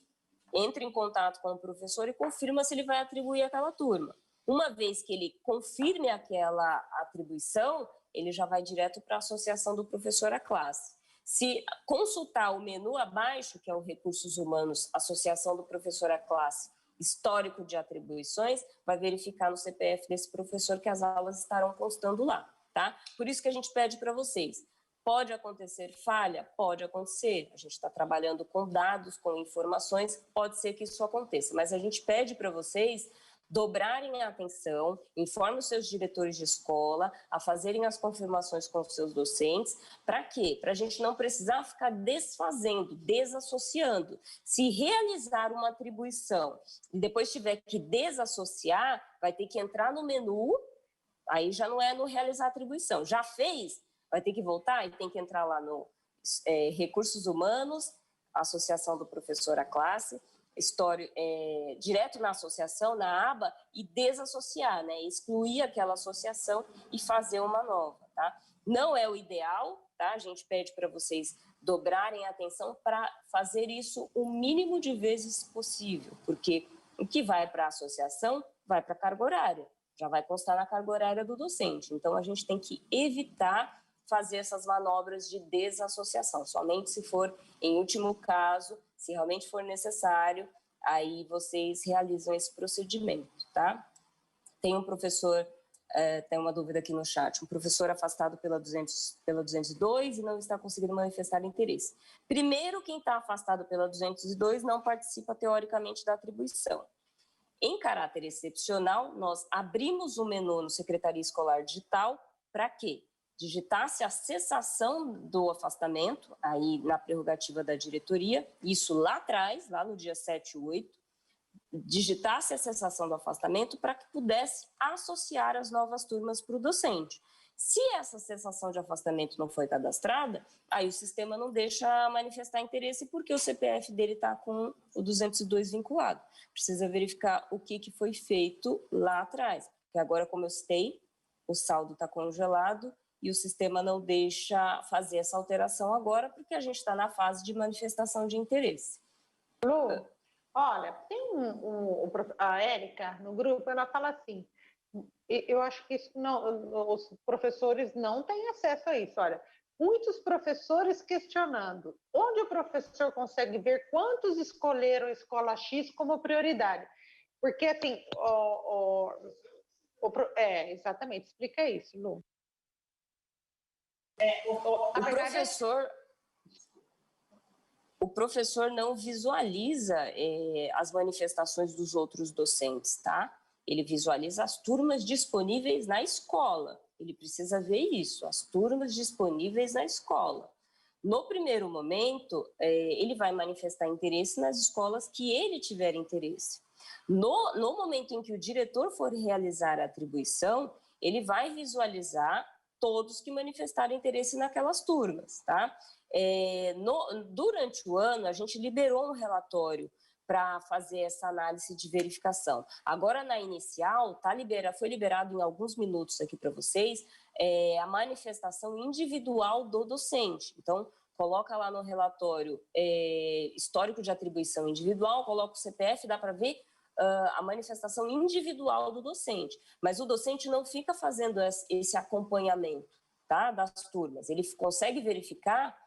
entra em contato com o professor e confirma se ele vai atribuir aquela turma. Uma vez que ele confirme aquela atribuição, ele já vai direto para a associação do professor à classe. Se consultar o menu abaixo, que é o Recursos Humanos, Associação do Professor à Classe, histórico de atribuições, vai verificar no CPF desse professor que as aulas estarão constando lá, tá? Por isso que a gente pede para vocês. Pode acontecer falha? Pode acontecer. A gente está trabalhando com dados, com informações, pode ser que isso aconteça, mas a gente pede para vocês dobrarem a atenção, informe os seus diretores de escola, a fazerem as confirmações com os seus docentes. Para quê? Para a gente não precisar ficar desfazendo, desassociando. Se realizar uma atribuição e depois tiver que desassociar, vai ter que entrar no menu, aí já não é no realizar atribuição. Já fez? Vai ter que voltar e tem que entrar lá no Recursos Humanos, Associação do Professor à Classe, direto na associação, na aba, e desassociar, né? Excluir aquela associação e fazer uma nova, tá? Não é o ideal, tá? A gente pede para vocês dobrarem a atenção para fazer isso o mínimo de vezes possível, porque o que vai para a associação vai para a carga horária, já vai constar na carga horária do docente. Então, a gente tem que evitar fazer essas manobras de desassociação, somente se for, em último caso, se realmente for necessário, aí vocês realizam esse procedimento, tá? Tem um professor, tem uma dúvida aqui no chat, um professor afastado pela 202 e não está conseguindo manifestar interesse. Primeiro, quem está afastado pela 202 não participa teoricamente da atribuição. Em caráter excepcional, nós abrimos o menu no Secretaria Escolar Digital para quê? Digitasse a cessação do afastamento, aí na prerrogativa da diretoria, isso lá atrás, lá no dia 7 e 8, digitasse a cessação do afastamento para que pudesse associar as novas turmas para o docente. Se essa cessação de afastamento não foi cadastrada, aí o sistema não deixa manifestar interesse porque o CPF dele está com o 202 vinculado. Precisa verificar o que foi feito lá atrás, porque agora, como eu citei, o saldo está congelado e o sistema não deixa fazer essa alteração agora porque a gente está na fase de manifestação de interesse. Lu, olha, tem a Érica no grupo, ela fala assim, eu acho que isso não, os professores não têm acesso a isso, olha, muitos professores questionando, onde o professor consegue ver quantos escolheram a escola X como prioridade? Porque assim, exatamente, explica isso, Lu. O professor não visualiza as manifestações dos outros docentes, tá? Ele visualiza as turmas disponíveis na escola. Ele precisa ver isso, as turmas disponíveis na escola. No primeiro momento, ele vai manifestar interesse nas escolas que ele tiver interesse. No momento em que o diretor for realizar a atribuição, ele vai visualizar todos que manifestaram interesse naquelas turmas, tá? Durante o ano, a gente liberou um relatório para fazer essa análise de verificação. Agora, na inicial, foi liberado em alguns minutos aqui para vocês a manifestação individual do docente. Então, coloca lá no relatório histórico de atribuição individual, coloca o CPF, dá para ver a manifestação individual do docente. Mas o docente não fica fazendo esse acompanhamento, tá, das turmas. Ele consegue verificar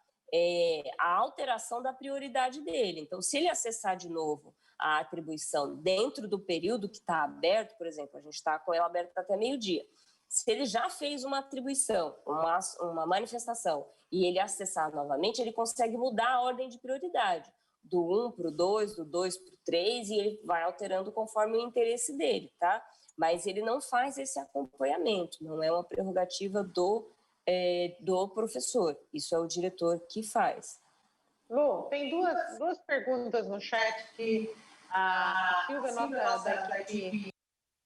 a alteração da prioridade dele. Então, se ele acessar de novo a atribuição dentro do período que está aberto, por exemplo, a gente está com ela aberta até meio-dia, se ele já fez uma atribuição, uma manifestação, e ele acessar novamente, ele consegue mudar a ordem de prioridade, do 1 para o 2, do 2 para o 3, e ele vai alterando conforme o interesse dele, tá? Mas ele não faz esse acompanhamento, não é uma prerrogativa do professor, isso é o diretor que faz. Lu, tem duas perguntas no chat que a Silvia, nossa da equipe,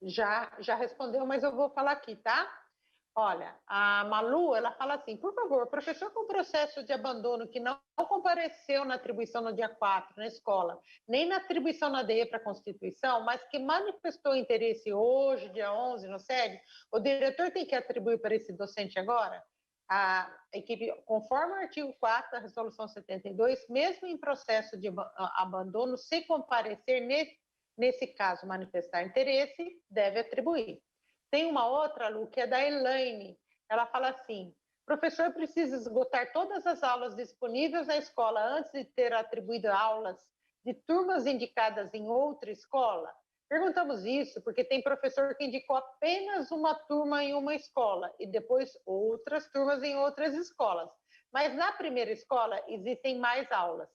já respondeu, mas eu vou falar aqui, tá? Olha, a Malu, ela fala assim, por favor, professor com processo de abandono que não compareceu na atribuição no dia 4 na escola, nem na atribuição na DE para a Constituição, mas que manifestou interesse hoje, dia 11, no SED, o diretor tem que atribuir para esse docente agora? A equipe, conforme o artigo 4 da Resolução 72, mesmo em processo de abandono, se comparecer nesse caso manifestar interesse, deve atribuir. Tem uma outra, Lu, que é da Elaine. Ela fala assim, O professor precisa esgotar todas as aulas disponíveis na escola antes de ter atribuído aulas de turmas indicadas em outra escola? Perguntamos isso porque tem professor que indicou apenas uma turma em uma escola e depois outras turmas em outras escolas. Mas na primeira escola existem mais aulas.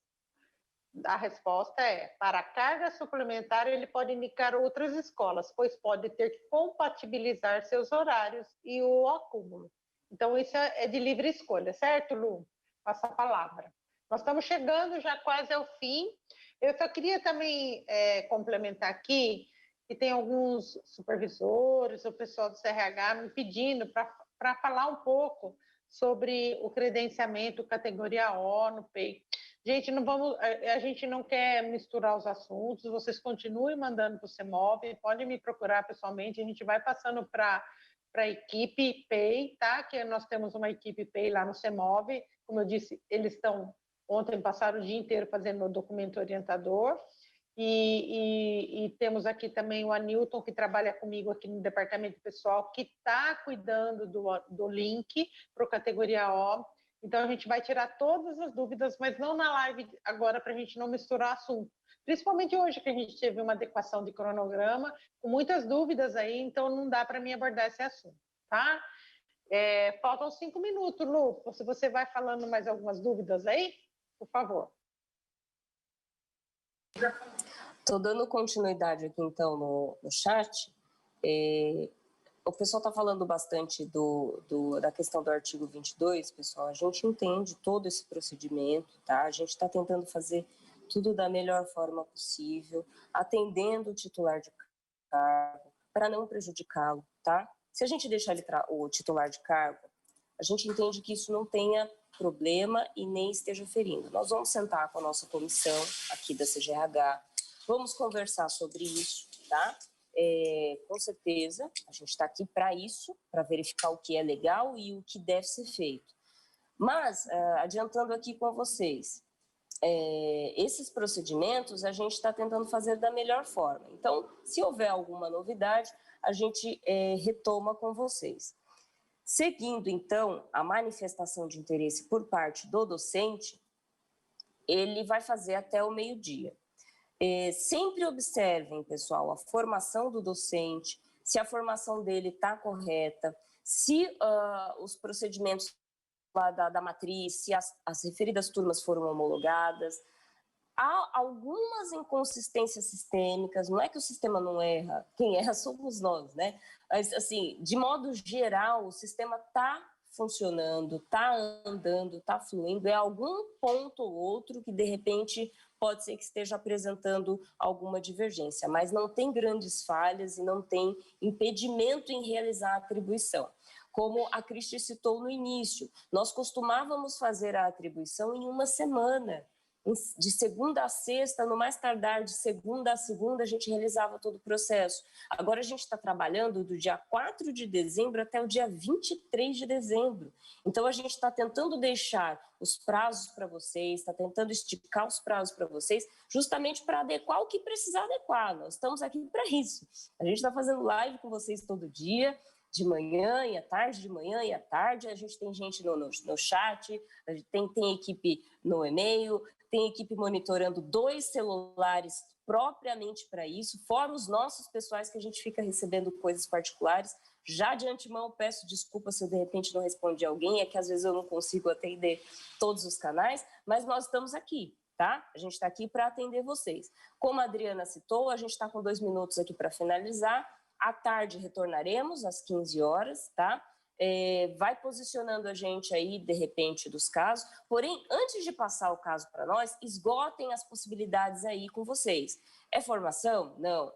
A resposta é, para a carga suplementar ele pode indicar outras escolas, pois pode ter que compatibilizar seus horários e o acúmulo. Então isso é de livre escolha, certo, Lu? Passa a palavra. Nós estamos chegando já quase ao fim. Eu só queria também complementar aqui que tem alguns supervisores, o pessoal do CRH me pedindo para falar um pouco sobre o credenciamento categoria O no PEI. Gente, a gente não quer misturar os assuntos, vocês continuem mandando para o CEMOV, podem me procurar pessoalmente, a gente vai passando para a equipe PEI, tá? Que nós temos uma equipe PEI lá no CEMOV, como eu disse, eles ontem passaram o dia inteiro fazendo o documento orientador, e temos aqui também o Anilton, que trabalha comigo aqui no departamento pessoal, que está cuidando do link para a categoria O. Então, a gente vai tirar todas as dúvidas, mas não na live agora, para a gente não misturar assunto. Principalmente hoje, que a gente teve uma adequação de cronograma, com muitas dúvidas aí, então não dá para mim abordar esse assunto, tá? Faltam 5 minutos, Lu. Se você vai falando mais algumas dúvidas aí, por favor. Estou dando continuidade aqui, então, no chat. O pessoal está falando bastante da questão do artigo 22, pessoal. A gente entende todo esse procedimento, tá? A gente está tentando fazer tudo da melhor forma possível, atendendo o titular de cargo, para não prejudicá-lo, tá? Se a gente deixar o titular de cargo, a gente entende que isso não tenha problema e nem esteja ferindo. Nós vamos sentar com a nossa comissão aqui da CGRH, vamos conversar sobre isso, tá? Com certeza, a gente está aqui para isso, para verificar o que é legal e o que deve ser feito. Mas, adiantando aqui com vocês, esses procedimentos a gente está tentando fazer da melhor forma. Então, se houver alguma novidade, a gente retoma com vocês. Seguindo, então, a manifestação de interesse por parte do docente, ele vai fazer até o meio-dia. Sempre observem, pessoal, a formação do docente, se a formação dele está correta, se os procedimentos da matriz, se as referidas turmas foram homologadas. Há algumas inconsistências sistêmicas, não é que o sistema não erra, quem erra somos nós, né? Mas, assim, de modo geral, o sistema está funcionando, está andando, está fluindo, é algum ponto ou outro que, de repente, pode ser que esteja apresentando alguma divergência, mas não tem grandes falhas e não tem impedimento em realizar a atribuição. Como a Cristi citou no início, nós costumávamos fazer a atribuição em uma semana, de segunda a sexta, no mais tardar de segunda a segunda, a gente realizava todo o processo. Agora a gente está trabalhando do dia 4 de dezembro até o dia 23 de dezembro. Então a gente está tentando deixar os prazos para vocês, está tentando esticar os prazos para vocês, justamente para adequar o que precisar adequar. Nós estamos aqui para isso. A gente está fazendo live com vocês todo dia, de manhã e à tarde, de manhã e à tarde. A gente tem gente no chat, a gente tem equipe no e-mail, tem equipe monitorando 2 celulares propriamente para isso, fora os nossos pessoais que a gente fica recebendo coisas particulares. Já de antemão, peço desculpa se eu de repente não respondi alguém, é que às vezes eu não consigo atender todos os canais, mas nós estamos aqui, tá? A gente está aqui para atender vocês. Como a Adriana citou, a gente está com 2 minutos aqui para finalizar. À tarde retornaremos às 15 horas, tá? Vai posicionando a gente aí, de repente, dos casos. Porém, antes de passar o caso para nós, esgotem as possibilidades aí com vocês. É formação? Não.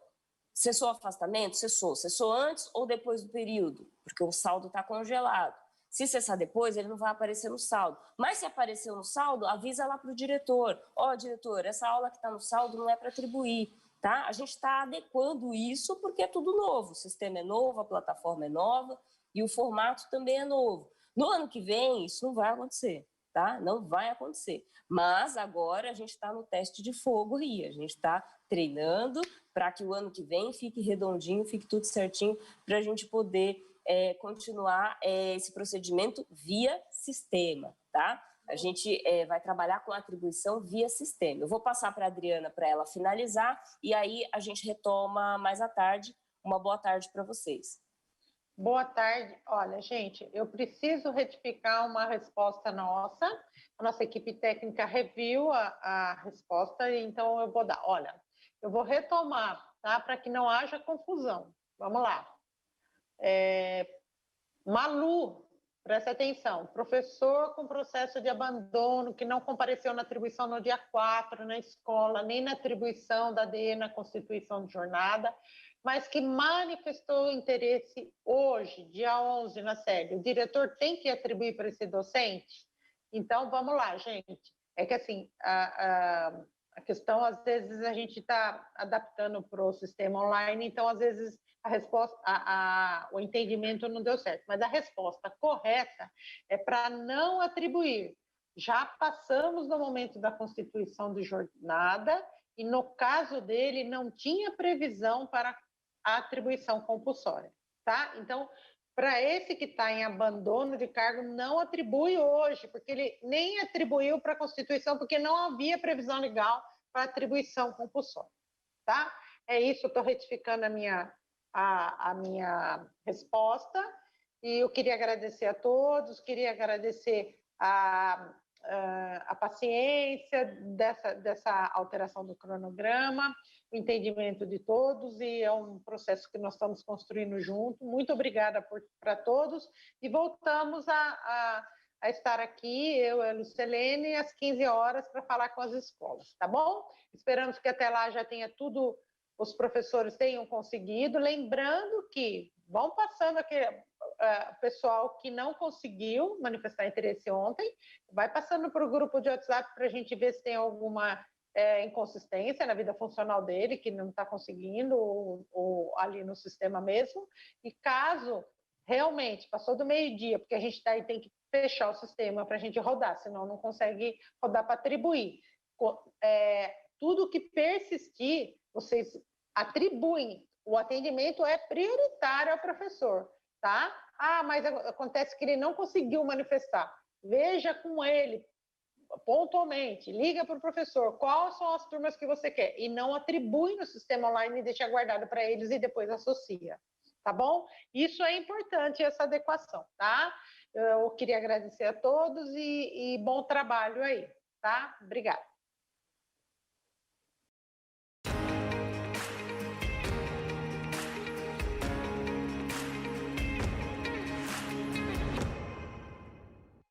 Cessou afastamento? Cessou. Cessou antes ou depois do período? Porque o saldo está congelado. Se cessar depois, ele não vai aparecer no saldo. Mas se apareceu no saldo, avisa lá para o diretor. Ó, diretor, essa aula que está no saldo não é para atribuir. Tá? A gente está adequando isso porque é tudo novo. O sistema é novo, a plataforma é nova e o formato também é novo. No ano que vem, isso não vai acontecer, tá? Não vai acontecer. Mas agora a gente está no teste de fogo aí. A gente está treinando para que o ano que vem fique redondinho, fique tudo certinho, para a gente poder continuar esse procedimento via sistema, tá? A gente vai trabalhar com a atribuição via sistema. Eu vou passar para a Adriana para ela finalizar e aí a gente retoma mais à tarde. Uma boa tarde para vocês. Boa tarde. Olha, gente, eu preciso retificar uma resposta nossa. A nossa equipe técnica reviu a resposta, então eu vou dar. Olha, eu vou retomar, tá? Para que não haja confusão. Vamos lá. Malu, presta atenção. Professor com processo de abandono, que não compareceu na atribuição no dia 4 na escola, nem na atribuição da DE na constituição de jornada, mas que manifestou interesse hoje, dia 11, na sede. O diretor tem que atribuir para esse docente? Então, vamos lá, gente. É que, assim, a questão, às vezes, a gente está adaptando para o sistema online, então, às vezes, a resposta, o entendimento não deu certo. Mas a resposta correta é para não atribuir. Já passamos no momento da constituição de jornada e, no caso dele, não tinha previsão para a atribuição compulsória, tá? Então, para esse que está em abandono de cargo, não atribui hoje, porque ele nem atribuiu para a Constituição, porque não havia previsão legal para atribuição compulsória, tá? É isso, eu estou retificando a minha resposta, e eu queria agradecer a todos, queria agradecer a paciência dessa alteração do cronograma, o entendimento de todos, e é um processo que nós estamos construindo junto. Muito obrigada para todos, e voltamos a estar aqui, eu e a Lucilene, às 15 horas, para falar com as escolas, tá bom? Esperamos que até lá já tenha tudo, os professores tenham conseguido, lembrando que vão passando aqui, pessoal que não conseguiu manifestar interesse ontem, vai passando para o grupo de WhatsApp para a gente ver se tem alguma inconsistência na vida funcional dele, que não está conseguindo, ou ali no sistema mesmo, e caso realmente passou do meio-dia, porque a gente tem que fechar o sistema para a gente rodar, senão não consegue rodar para atribuir. Tudo que persistir, vocês atribuem, o atendimento é prioritário ao professor, tá? Mas acontece que ele não conseguiu manifestar. Veja com ele, pontualmente, liga para o professor, quais são as turmas que você quer, e não atribui no sistema online e deixa guardado para eles e depois associa, tá bom? Isso é importante, essa adequação, tá? Eu queria agradecer a todos e bom trabalho aí, tá? Obrigada.